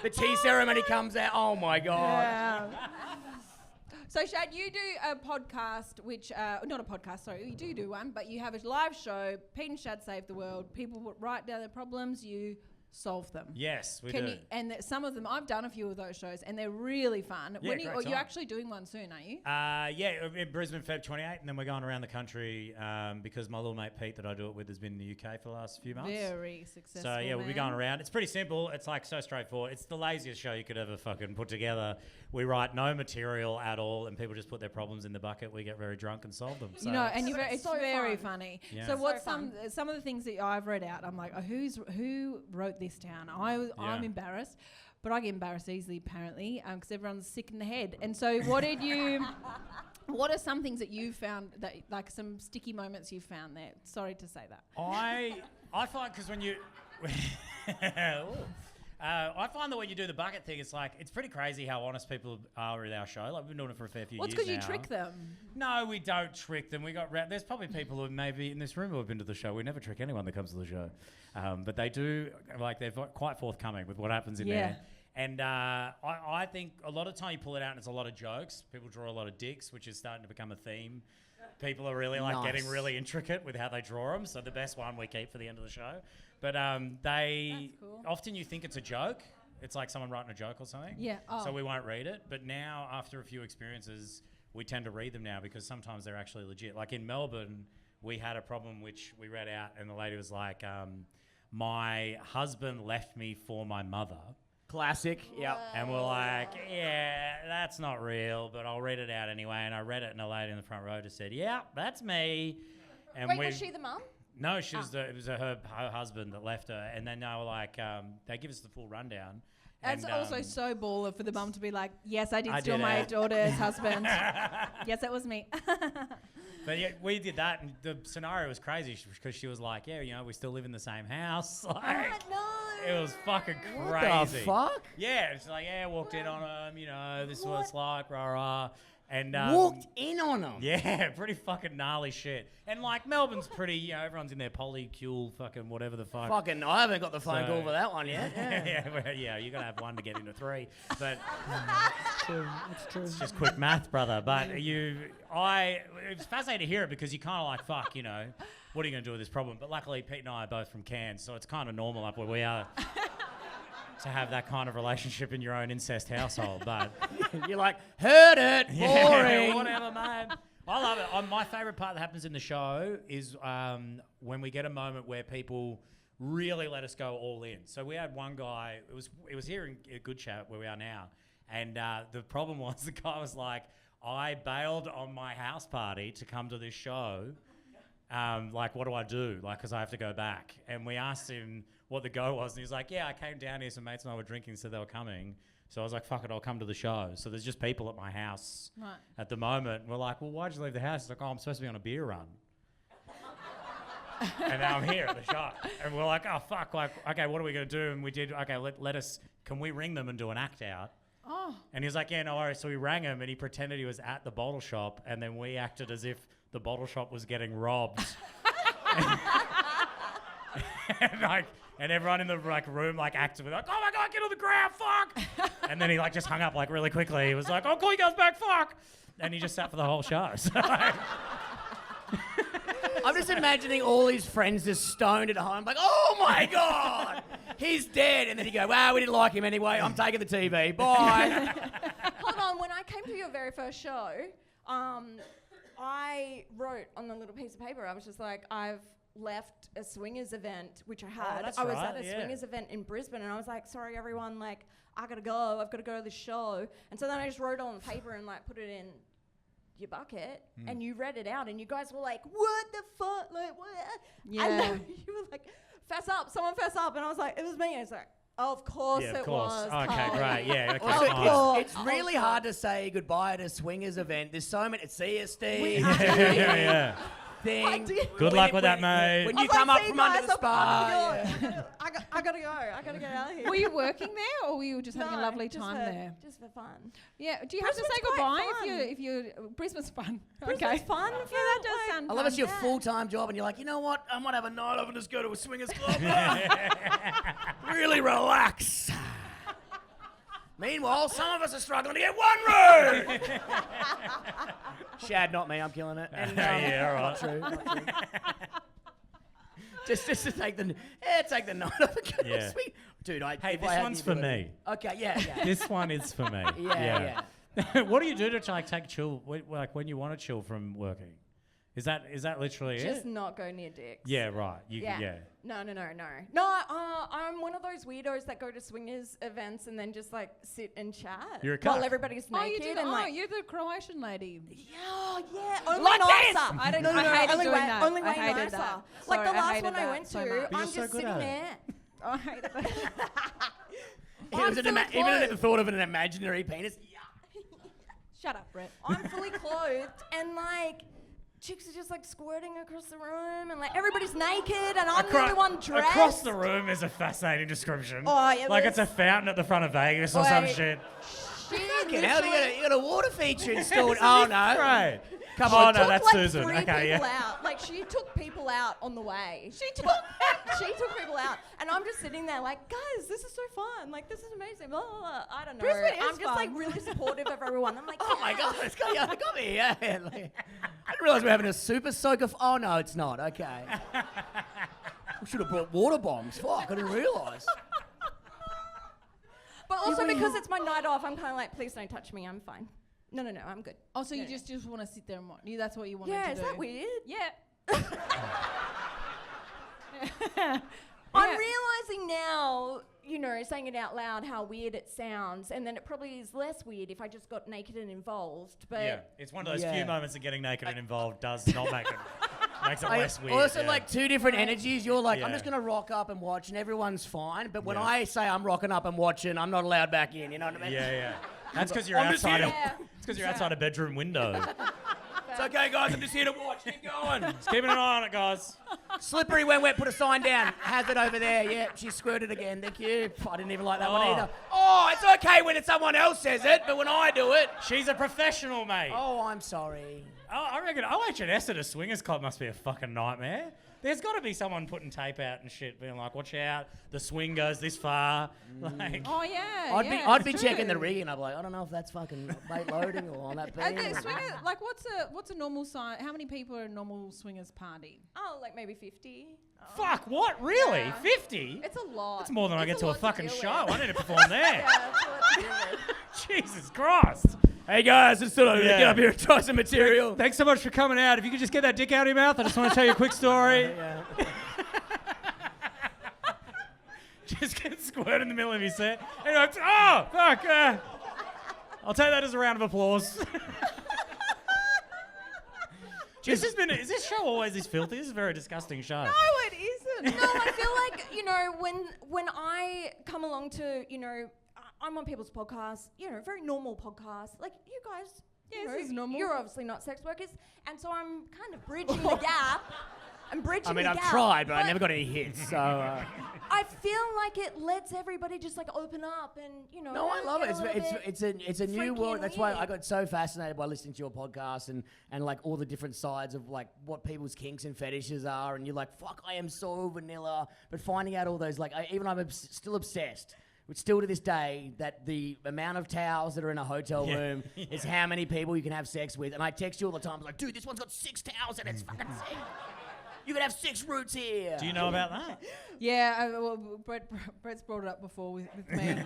The tea ceremony comes out. Oh, my God. Yeah. So, Shad, you do a podcast, which, not a podcast, sorry, you do one, but you have a live show, Pete and Shad Save the World. People write down their problems, you solve them. Yes, we do. Some of them, I've done a few of those shows, and they're really fun. Yeah, You're actually doing one soon, aren't you? Yeah, in Brisbane, Feb 28, and then we're going around the country because my little mate Pete that I do it with has been in the UK for the last few months. Very successful. So yeah, we'll be going around. It's pretty simple. It's like so straightforward. It's the laziest show you could ever fucking put together. We write no material at all, and people just put their problems in the bucket. We get very drunk and solve them. So it's so very fun. funny. Yeah. So what's So some of the things that I've read out? I'm like, who wrote this down? I'm embarrassed, but I get embarrassed easily apparently because everyone's sick in the head. And so, what are some things that you found that like some sticky moments you found there? Sorry to say that. I find because when you. I find that when you do the bucket thing, it's pretty crazy how honest people are with our show. Like we've been doing it for a fair few years now. Well, it's because you trick them. No, we don't trick them. There's probably people who maybe in this room who have been to the show. We never trick anyone that comes to the show, but they do. Like they're quite forthcoming with what happens in there. And I think a lot of time you pull it out and it's a lot of jokes. People draw a lot of dicks, which is starting to become a theme. People are really getting really intricate with how they draw them. So the best one we keep for the end of the show. But often you think it's a joke. It's like someone writing a joke or something. Yeah. Oh. So we won't read it. But now, after a few experiences, we tend to read them now because sometimes they're actually legit. Like in Melbourne, we had a problem which we read out and the lady was like, my husband left me for my mother. Classic, yep. And we're like, yeah, that's not real, but I'll read it out anyway. And I read it and a lady in the front row just said, yeah, that's me. And Wait, was she the mum? No, it was her husband that left her. And then they were like, they give us the full rundown. That's and, also so baller for the mum to be like, yes, I did steal did my it. daughter's husband. Yes, that was me. But yeah, we did that, and the scenario was crazy because she was like, yeah, we still live in the same house. Like, no. it was fucking What crazy. the fuck? Yeah, it's like, walked in on him, this is what it's like, rah. And Walked in on them. Yeah, pretty fucking gnarly shit. And like Melbourne's pretty, everyone's in their polycule fucking whatever the fuck. Fucking, I haven't got the phone call for that one yet. Yeah, you're gonna have one to get into three, but it's just quick math, brother. But it's fascinating to hear it because you kind of like, fuck, what are you gonna do with this problem? But luckily, Pete and I are both from Cairns, so it's kind of normal up where we are. To have that kind of relationship in your own incest household, but you're like, heard it, boring. Yeah, whatever, man. I love it. My favourite part that happens in the show is when we get a moment where people really let us go all in. So we had one guy. It was here in a Good Chat where we are now, and the problem was the guy was like, I bailed on my house party to come to this show. Like, what do I do? Like, because I have to go back. And we asked him what the go was, and he was like, yeah, I came down here, some mates and I were drinking, said they were coming. So I was like, fuck it, I'll come to the show. So there's just people at my house at the moment. And we're like, well, why'd you leave the house? He's like, oh, I'm supposed to be on a beer run. And now I'm here at the show. And we're like, oh, fuck, like, okay, what are we going to do? And we did, okay, can we ring them and do an act out? Oh. And he was like, yeah, no worries. So we rang him and he pretended he was at the bottle shop, and then we acted as if the bottle shop was getting robbed. And everyone in the room acted like, oh my God, get on the ground, fuck! And then he just hung up really quickly. He was like, I'll call you guys back, fuck! And he just sat for the whole show. So, I'm just imagining all his friends just stoned at home, like, oh my God, he's dead. And then you go, wow, we didn't like him anyway. I'm taking the TV. Bye. Hold on, when I came to your very first show, I wrote on a little piece of paper, I was just like, I've left a swingers event, which I had. That's I was right, at a swingers event in Brisbane, and I was like, sorry everyone, I gotta go, I've gotta go to the show. And so then I just wrote it on paper and put it in your bucket, and you read it out, and you guys were like, what the fuck, what? Yeah. And then you were like, fess up, someone fess up, and I was like, it was me. And it's like, of course it was. Okay, great, yeah. Okay, Also, fine. it's really hard to say goodbye at a swingers event. There's so many. See you, Steve. Yeah. thing. Good luck with that, mate. When you come up from under the spa. Yeah. I gotta go. I gotta get out of here. Were you working there, or were you just having a lovely time there? Just for fun. Yeah. Do you have to say Brisbane's goodbye quite if you're Brisbane's fun? Brisbane's fun. Yeah, that does sound. I love it's your Yeah. full-time job and you're like, you know what? I might have a night off and just go to a swingers club. Really relax. Meanwhile, some of us are struggling to get one room. Shad, not me. I'm killing it. And, Yeah, all right. Not true. Not true. just to take the night off and go to a swing. Dude, Hey, if this I had one's you for do it- me. Okay, yeah. This one is for me. Yeah. What do you do to like take chill, like when you want to chill from working? Is that literally Just it? not go near dicks. Yeah, right. Yeah. No. No, I'm one of those weirdos that go to swingers events and then just like sit and chat You're a while cuck. everybody's Oh, you naked did. and like. You're the Croatian lady. Yeah, only Like this! nicer. I don't. No, I hated only doing way, that. only I way hated nicer. that. Like Sorry, the I last hated one I that went so to, much. But you're I'm so just good sitting at it. there. I hated that. Even at the thought of an imaginary penis. Shut up, Brett. I'm fully clothed and like chicks are just like squirting across the room and like everybody's naked and I'm the only one dressed. Across the room is a fascinating description. Oh, yeah, like but it's a fountain at the front of Vegas or some Wait. shit. Fucking hell, you got a water feature installed. Oh, no. Right. Come Oh, on. no, Took that's like Susan. three Okay, people yeah. out. Like she took people out on the way. She took people out, and I'm just sitting there like, guys, this is so fun. Like this is amazing. Blah, blah, blah. I don't know. Brisbane is I'm just like fun. really supportive of everyone. I'm like, Oh my God, it's got me. Yeah. Like, I didn't realize we're having a super soaker. Oh no, it's not. Okay. We should have brought water bombs. Fuck, I didn't realize. But also because it's my night off, I'm kind of like, please don't touch me. I'm fine. No, I'm good. Oh, so you No. just want to sit there and watch? That's what you wanted Yeah, to is do? that weird? Yeah. I'm realizing now, saying it out loud, how weird it sounds, and then it probably is less weird if I just got naked and involved. But Yeah, it's one of those few Yeah. moments that getting naked and involved does not make it makes it I less weird. also yeah. like two different energies. You're like, I'm Yeah. just gonna rock up and watch, and everyone's fine. But when Yeah. I say I'm rocking up and watching, I'm not allowed back in. You know what I mean? Yeah. That's because you're I'm just outside. here. It's because you're outside a bedroom window. It's okay, guys. I'm just here to watch. Keep going. Just keeping an eye on it, guys. Slippery when wet. Put a sign down. Has it over there. Yeah, she squirted again. Thank you. I didn't even like that one Oh. either. Oh, it's okay when it's someone else says it, but when I do it. She's a professional, mate. Oh, I'm sorry. I reckon OH&S at a swingers club must be a fucking nightmare. There's got to be someone putting tape out and shit, being like, "Watch out, the swing goes this far." Like, Oh yeah. I'd be it's checking the true. rig, and I'm like, I don't know if that's fucking bait loading or on that And beam. the swinger, like, what's a normal size? How many people are a normal swingers party? oh, like maybe 50. fuck, what? Really? Yeah. 50? It's a lot. That's more than I It's get to a lot fucking deal show. with. I need to perform there. Yeah, it's a lot to deal with. Jesus Christ. Hey guys, just thought I'd Yeah. get up here and try some material. Thanks so much for coming out. If you could just get that dick out of your mouth, I just want to tell you a quick story. Yeah. Just get squirted in the middle of your set. Anyway, oh, fuck. I'll take that as a round of applause. Is this show always this filthy? This is a very disgusting show. No, it isn't. No, I feel like, when I come along to, I'm on people's podcasts, very normal podcasts. Like, you guys, This is normal. You're obviously not sex workers. And so I'm kind of bridging the gap. I mean, I've tried, but I never got any hits. So. I feel like it lets everybody just like open up and, No, I love get it. a little bit It's a new freaky world. and That's why weird. I got so fascinated by listening to your podcast and like all the different sides of like what people's kinks and fetishes are. And you're like, fuck, I am so vanilla. But finding out all those, like, I'm still obsessed. Which still to this day, that the amount of towels that are in a hotel room is how many people you can have sex with. And I text you all the time, like, dude, this one's got 6 towels in it. It's fucking sick. You can have 6 roots here. Do you know about that? Yeah, well, Brett's brought it up before with me.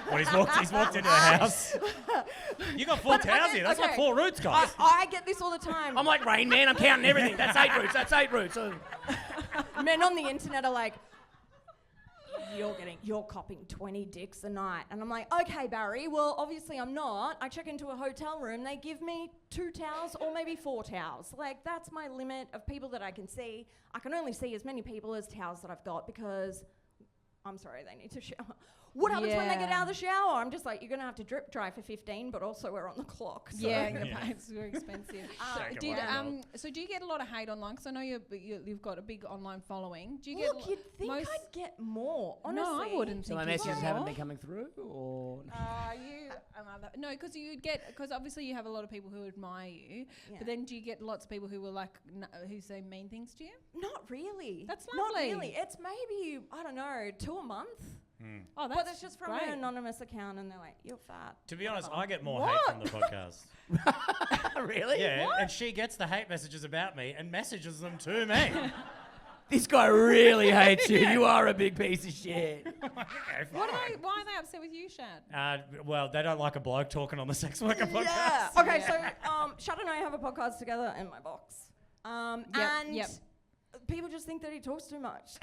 Well, he's walked into the house. You got 4 towels here. That's like okay. 2 roots, guys. I get this all the time. I'm like Rain Man. I'm counting everything. That's 8 roots. That's 8 roots. Men on the internet are like, you're copping 20 dicks a night. And I'm like, okay, Barry, well, obviously I'm not. I check into a hotel room, they give me 2 towels or maybe 4 towels. Like, that's my limit of people that I can see. I can only see as many people as towels that I've got because, I'm sorry, they need to shower. what happens when they get Yeah. out of the shower? I'm just like, you're going to have to drip dry for 15, but also we're on the clock. So. Yeah, it's very expensive. So do you get a lot of hate online? Because I know you've got a big online following. Do you get? Look, you'd think I'd get more, honestly. No, I wouldn't. So my think you'd messages get haven't more. been coming through, or No, because because obviously you have a lot of people who admire you, but then do you get lots of people who will who say mean things to you? Not really. That's Not lovely. really. It's maybe, I don't know, 2 a month. Oh, that's But it's just from great. an anonymous account, and they're like, "You're fat." To be honest, I get more hate from the podcast. really? Yeah, and she gets the hate messages about me and messages them to me. This guy really hates you. You are a big piece of shit. Okay, Why fine. are they upset with you, Shad? Well, they don't like a bloke talking on the sex worker podcast. Yeah. Okay, so Shad and I have a podcast together in my box. And people just think that he talks too much.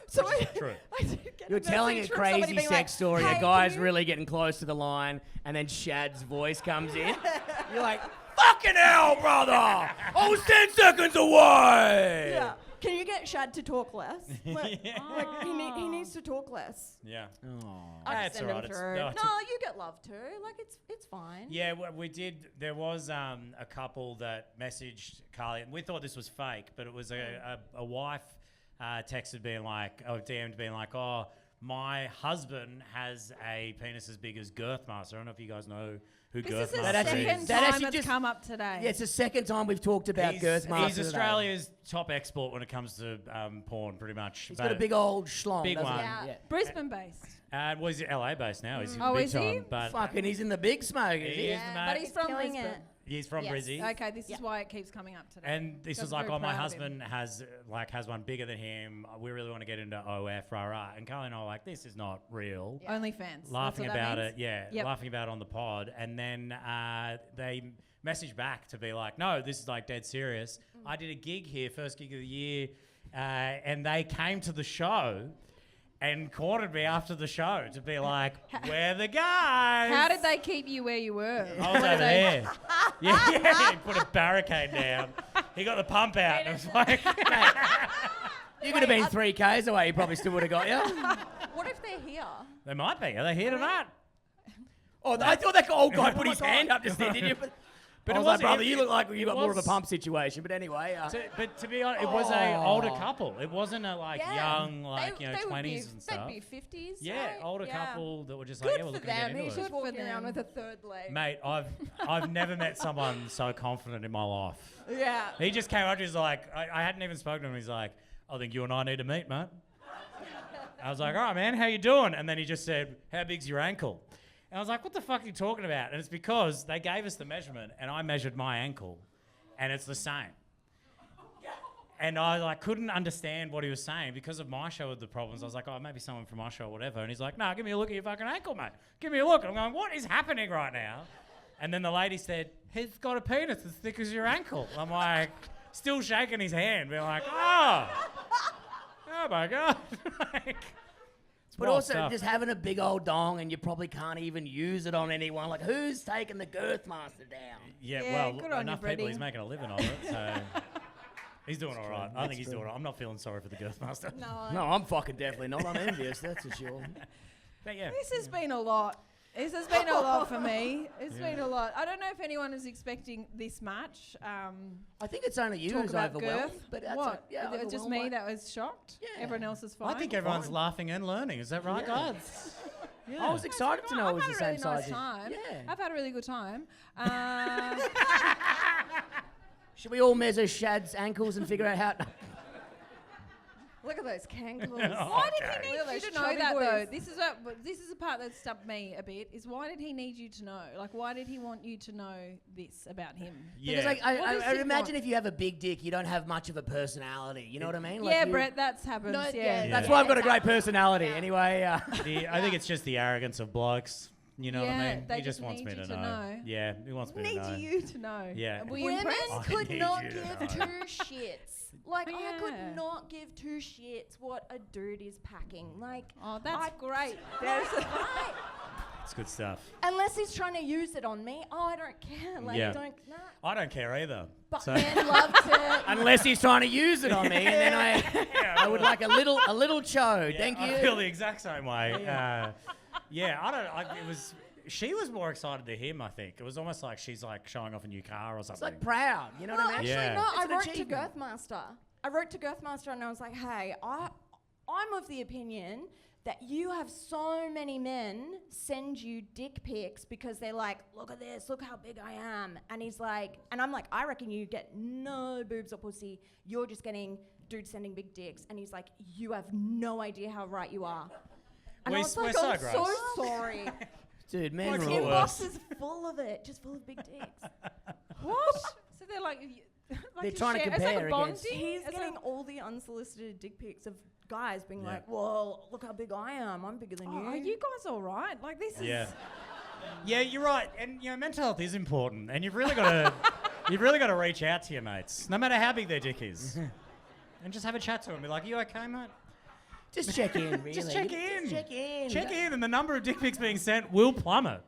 So True. I did get You're a telling a message from somebody crazy being sex like, story. "Hey, A guy's can you-" really getting close to the line, and then Shad's voice comes in. You're like, fucking hell, brother! I was 10 seconds away! Yeah. Can you get Shad to talk less? Like he needs to talk less. Yeah. I That's just send him alright, it's- through. no, No, it's you get love too. Like it's fine. Yeah, we did. There was a couple that messaged Carly, and we thought this was fake, but it was a wife texted being like, DM'd being like, oh, my husband has a penis as big as Girthmaster. I don't know if you guys know who This is the Girthmaster is. second that time actually it's just- come up today. Yeah, it's the second time we've talked about Girthmaster. He's Australia's top export when it comes to porn, pretty much. He's got a big old schlong, Big doesn't one. he? Yeah. Brisbane based. Well, he's LA based now. He's Oh, big is he? time, but Fucking, he's in the big smoke, is he he? is the mate. But he's from killing Brisbane. it. He's from Yes. Brizzy. Okay, this is why it keeps coming up today. And this I'm was like, very oh, my proud of him. husband has one bigger than him. We really want to get into OF, rah rah. And Carly and I were like, this is not real. OnlyFans. Laughing That's what that about means? it, yeah, Yep. laughing about it on the pod. And then they messaged back to be like, no, this is like dead serious. I did a gig here, first gig of the year, and they came to the show and cornered me after the show to be like, we're the guys. How did they keep you where you were? I was over there. Yeah, he put a barricade down. He got the pump out. And it was like, You could have been 3Ks away, he probably still would have got you. What if they're here? they might be. Are they here tonight? Oh, I thought that old guy put his hand up just then, didn't you? But I it was like, was- brother, it- you look like you got more of a was- pump situation. But anyway, But to be honest, it was a older couple. It wasn't a young, They would 20s be, and stuff. They'd be 50s. Yeah, right? older Yeah. couple that were just like, Good yeah, we're for looking to them. get He's into just it. walking them. around with a third leg. Mate, I've never met someone so confident in my life. Yeah. He just came up to me, he's like, I hadn't even spoken to him. He's like, I think you and I need to meet, mate. I was like, all right, man, how you doing? And then he just said, how big's your ankle? And I was like, what the fuck are you talking about? And it's because they gave us the measurement and I measured my ankle and it's the same. And I couldn't understand what he was saying because of my show with the problems. I was like, oh, maybe someone from my show or whatever. And he's like, no, give me a look at your fucking ankle, mate. Give me a look. I'm going, what is happening right now? And then the lady said, he's got a penis as thick as your ankle. I'm like, still shaking his hand, being like, oh my God. It's but wild also stuff. just having a big old dong and you probably can't even use it on anyone. Like, who's taking the Girthmaster down? Yeah, Yeah, well, good on you, enough people. Freddie. He's making a living of it, so he's doing all right. I That's think he's true. doing all right. I'm not feeling sorry for the Girthmaster. No, I'm fucking definitely not. I'm envious, that's for sure. But yeah. This has been a lot. This has been a lot for me. It's been a lot. I don't know if anyone is expecting this much. I think it's only you Talk who's about overwhelmed. girth. But that's What? yeah, Is it just overwhelmed me by- that was shocked? Yeah. Everyone else is fine. I think everyone's Fine. laughing and learning. Is that right, Yeah. guys? I was excited to know it I've was had the a same really size. nice as- time. Yeah. I've had a really good time. Should we all measure Shad's ankles and figure out how? Look at those cankles. Why did Okay. he need Look at you those to know chubby that boys. though? This is the part that stumped me a bit. Is why did he need you to know? Like, why did he want you to know this about him? Yeah. Because like What does I he imagine want? if you have a big dick, you don't have much of a personality. You know what I mean? Like Yeah, you- Brett, that's happens. No, yeah. That's Yeah. why I've got a great personality. Anyway, I think it's just the arrogance of blokes. You know what Yeah, I mean? they He just just wants need me you to to know. Yeah, he wants me to Need know. you to know. Yeah. Were you Women impressed? I could need not you to give know. two shits. Like, I Yeah. could not give two shits what a dude is packing. Like, Oh, that's I- great. There's It's good stuff. Unless he's trying to use it on me. Oh, I don't care. Like, Yeah. nah. I don't care either. But So- men love to. Unless he's trying to use it on me, and then I would like a little chode. Yeah, Thank you. I feel the exact same way. I don't. It was. She was more excited to him. I think it was almost like she's like showing off a new car or something. It's like proud. You know Well, what I mean? actually, Yeah. no. It's I an wrote to achievement. Girthmaster. I wrote to Girthmaster and I was like, hey, I'm of the opinion that you have so many men send you dick pics because they're like, look at this, look how big I am. And he's like, and I'm like, I reckon you get no boobs or pussy. You're just getting dudes sending big dicks. And he's like, you have no idea how right you are. And I was We're like, so I'm gross. so sorry. Dude, men What's His the rule. worst? inbox is full of it, just full of big dicks. What? So they're like, They're trying to share- it's compare like bonding. against- He's It's getting like- all the unsolicited dick pics of guys being Yeah. like, well, look how big I am. I'm bigger than Oh, you. are you guys all right? Like this is. Yeah. Yeah, you're right. And mental health is important, and you've really got to reach out to your mates, no matter how big their dick is, and just have a chat to them. Be like, "You okay, mate?" Just check in, really. Just check in. Just check in. Check in, and the number of dick pics being sent will plummet.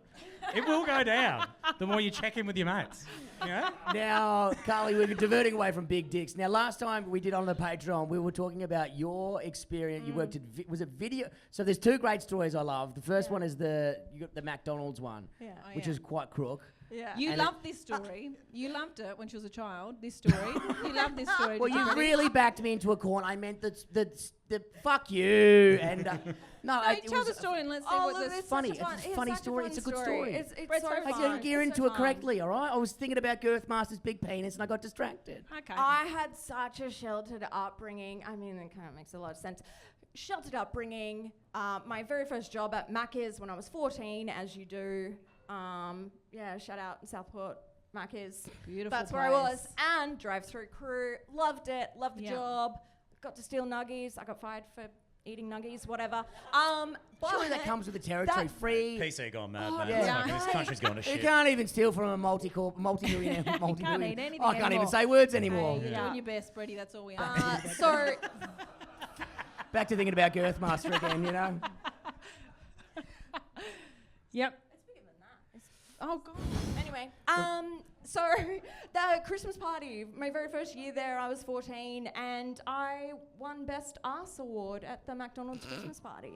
It will go down the more you check in with your mates. You know? Now, Carly, we're diverting away from big dicks. Now, last time we did on the Patreon, we were talking about your experience. You worked at, was it video? So there's two great stories I love. The first one is you got the McDonald's one, Yeah. Oh, which yeah. is quite crook. Yeah. You And loved this story. You loved it when she was a child. This story. You loved this story. Well, did you Freddie? really backed me into a corner. I meant the fuck you. And no, No, it tell was the story and let's see Oh, what look, this. it's funny. such a fun, It's a funny such story. It's a good story. It's Brett's so so fun. I didn't gear It's into so it fun. correctly, all right? I was thinking about Girthmaster's big penis and I got distracted. Okay. I had such a sheltered upbringing. I mean, it kind of makes a lot of sense. Sheltered upbringing. My very first job at Macca's when I was 14, as you do. Shout out Southport Macca's. Beautiful. That's where I was. And drive-through crew. Loved it. Loved the Yeah. job. Got to steal nuggies. I got fired for eating nuggies, whatever. Surely that comes with the territory. that- Free. PC gone mad, Oh, man. yeah. It's like this Yeah. country's going to You shit. can't even steal from a multi-millionaire. can't eat anything I can't even anymore. say words anymore. Hey, you're Yeah. doing your best, Freddie. That's all we ask. So Back to thinking about Girthmaster again, you know? Yep. it's bigger than that. Oh God. Anyway, so the Christmas party, my very first year there, I was 14, and I won Best Ass Award at the McDonald's Christmas party.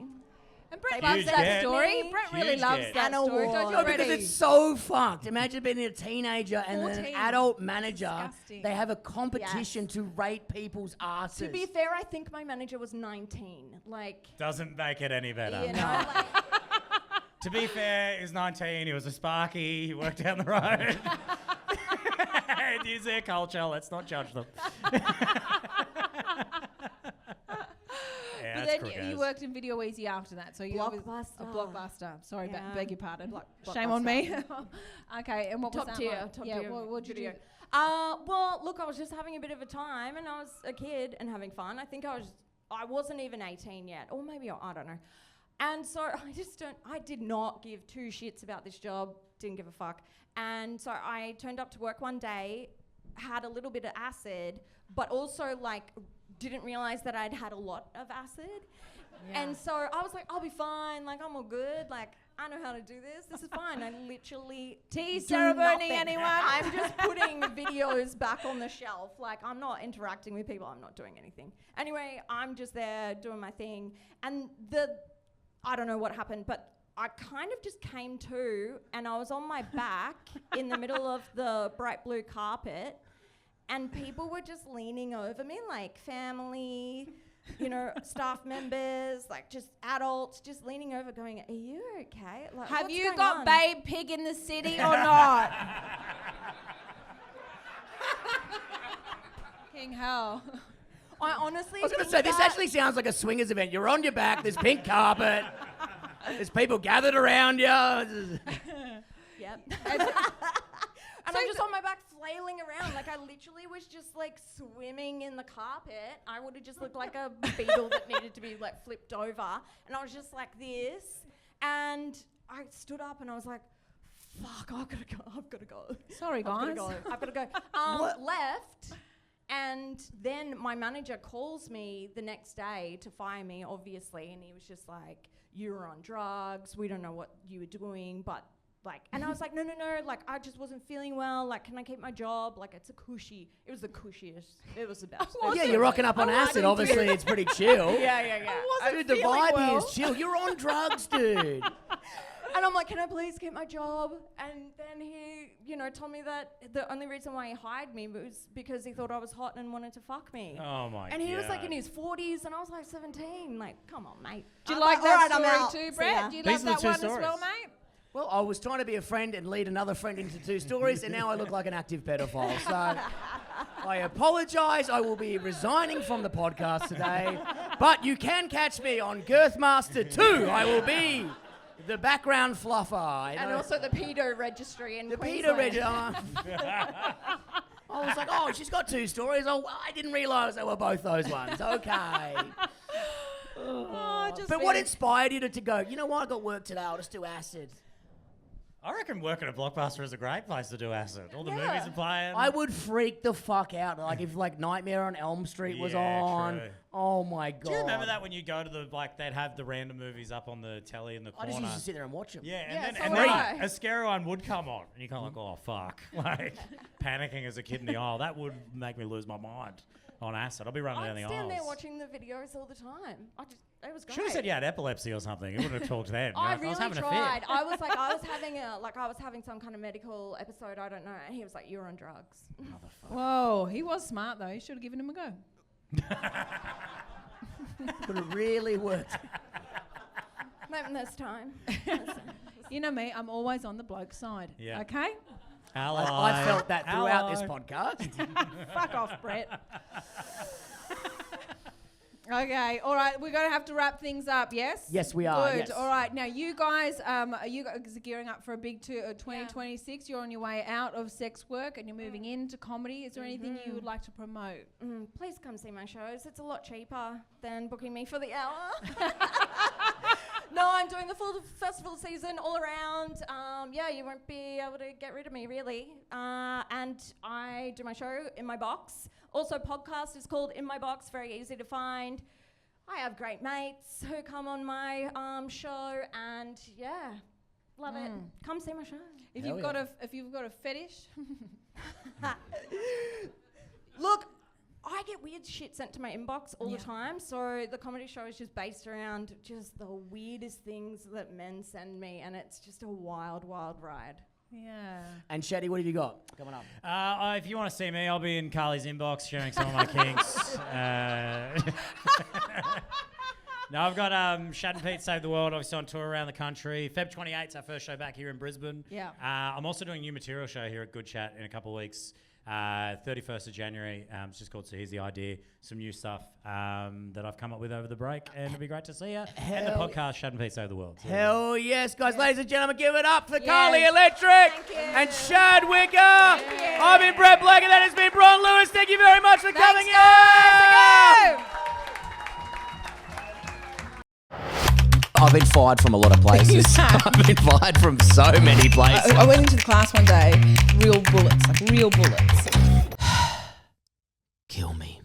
And Brett They loves Huge that get. story. Brett really Huge loves get. that An story. award. Don't you, No, because Freddie? it's so fucked. Imagine being a teenager and then an 14. adult manager. Disgusting. They have a competition to rate people's asses. To be fair, I think my manager was 19. Like, Doesn't make it any better. you know, like, To be fair, he was 19. He was a Sparky. He worked down the road. It is their culture. Let's not judge them. Yeah, But that's then crook you as. worked in Video Easy after that, so you Blockbuster. a Blockbuster. Sorry, Yeah. beg your pardon. Blockbuster. Shame on me. Okay, and what top was that tier, like? top yeah, tier what'd you do? video. Well, look, I was just having a bit of a time, and I was a kid and having fun. I think I wasn't even 18 yet, or maybe I don't know. And so I did not give two shits about this job. Didn't give a fuck. And so I turned up to work one day, had a little bit of acid, but also like didn't realize that I'd had a lot of acid. Yeah. And so I was like, I'll be fine. Like, I'm all good. Like, I know how to do this. This is fine. I literally Tea do ceremony, nothing. anyone? I'm just putting videos back on the shelf. Like, I'm not interacting with people. I'm not doing anything. Anyway, I'm just there doing my thing. And I don't know what happened, but I kind of just came to, and I was on my back in the middle of the bright blue carpet, and people were just leaning over me, like family, you know, staff members, like just adults, just leaning over going, are you okay? Like, Have what's you going got on? Babe Pig in the city or not? King hell. I honestly I was going to think say, this that- actually sounds like a swingers event. You're on your back, there's pink carpet, there's people gathered around you. Yep. And I'm just on my back flailing around. Like, I literally was just like swimming in the carpet. I would have just looked like a beetle that needed to be like flipped over. And I was just like this. And I stood up and I was like, fuck, I've got to go. Sorry, I've got to guys. go. I've got to go. What? Left. And And then my manager calls me the next day to fire me, obviously, and he was just like, "You were on drugs. We don't know what you were doing, but like," and I was like, no, like, I just wasn't feeling well. Like, can I keep my job? Like, it's a cushy. It was the cushiest. It was the best. Yeah, you're rocking up on acid. Obviously, it's pretty chill. Yeah. Dude, the vibe here is chill. You're on drugs, dude. And I'm like, can I please keep my job? And then he, told me that the only reason why he hired me was because he thought I was hot and wanted to fuck me. Oh my god. And he was like in his 40s and I was like 17. Like, come on, mate. Do you like that "All right, I'm story out. too, See Brett? ya." Do you These like are the that two one as well, stories. mate? Well, I was trying to be a friend and lead another friend into 2 stories, and now I look like an active pedophile. So I apologise. I will be resigning from the podcast today. But you can catch me on Girthmaster 2. I will be the background fluffer. And also the pedo registry in the Queensland. Peter Reggie. I was like, oh, she's got 2 stories. Oh, I didn't realise they were both those ones. Okay. But what inspired you to go, you know what, I got work today, I'll just do acid? I reckon working at Blockbuster is a great place to do acid. All the Yeah. movies are playing. I would freak the fuck out. Like if Nightmare on Elm Street was Yeah, on. true. Oh my god. Do you remember that when you go to they'd have the random movies up on the telly in the I corner? just used to sit there and watch them. Yeah, Yeah, and so then, would I. a scary one would come on, and you're kind of like, oh fuck, like panicking as a kid in the aisle. That would make me lose my mind on acid. I'll be running down I'd the stand aisles. there watching the videos all the time. It was great. Should have said you had epilepsy or something. You wouldn't have talked then. I You're like, really was having tried. a fit. I was having some kind of medical episode. I don't know. And he was like, "You're on drugs." Whoa, he was smart though. You should have given him a go. But it really worked. Maybe this time. You know me, I'm always on the bloke side. Yeah. Okay? I felt that throughout this Hello. podcast. Fuck off, Brett. Okay, all right, we're going to have to wrap things up, yes? Yes, we are, Good, yes. all right. Now, you guys are gearing up for a big 2026. You're on your way out of sex work and you're moving into comedy. Is there anything you would like to promote? Please come see my shows. It's a lot cheaper than booking me for the hour. No, I'm doing the full festival season all around. You won't be able to get rid of me, really. And I do my show in my box. Also, podcast is called In My Box, very easy to find. I have great mates who come on my show, and love it. Come see my show. If Hell you've got a fetish, Look, I get weird shit sent to my inbox all the time, so the comedy show is just based around just the weirdest things that men send me, and it's just a wild, wild ride. yeah. And Shaddy, what have you got coming up? If you want to see me, I'll be in Carly's inbox sharing some of my kinks. No, I've got Shad and Pete Save the World, obviously on tour around the country. Feb 28th, our first show back here in Brisbane. Yeah. I'm also doing a new material show here at Good Chat in a couple of weeks. 31st of January. It's just called So Here's the Idea. Some new stuff that I've come up with over the break, and it'll be great to see you. And the podcast, Shad and Pete Save the World. So Hell yes, guys. Ladies and gentlemen, give it up for Yes. Carly Electric Thank you. and Shad Wicka. I've been Brett Blake, and that has been Bron Lewis. Thank you very much for coming in. I've been fired from a lot of places. I've been fired from so many places. I went into the class one day, real bullets. Kill me.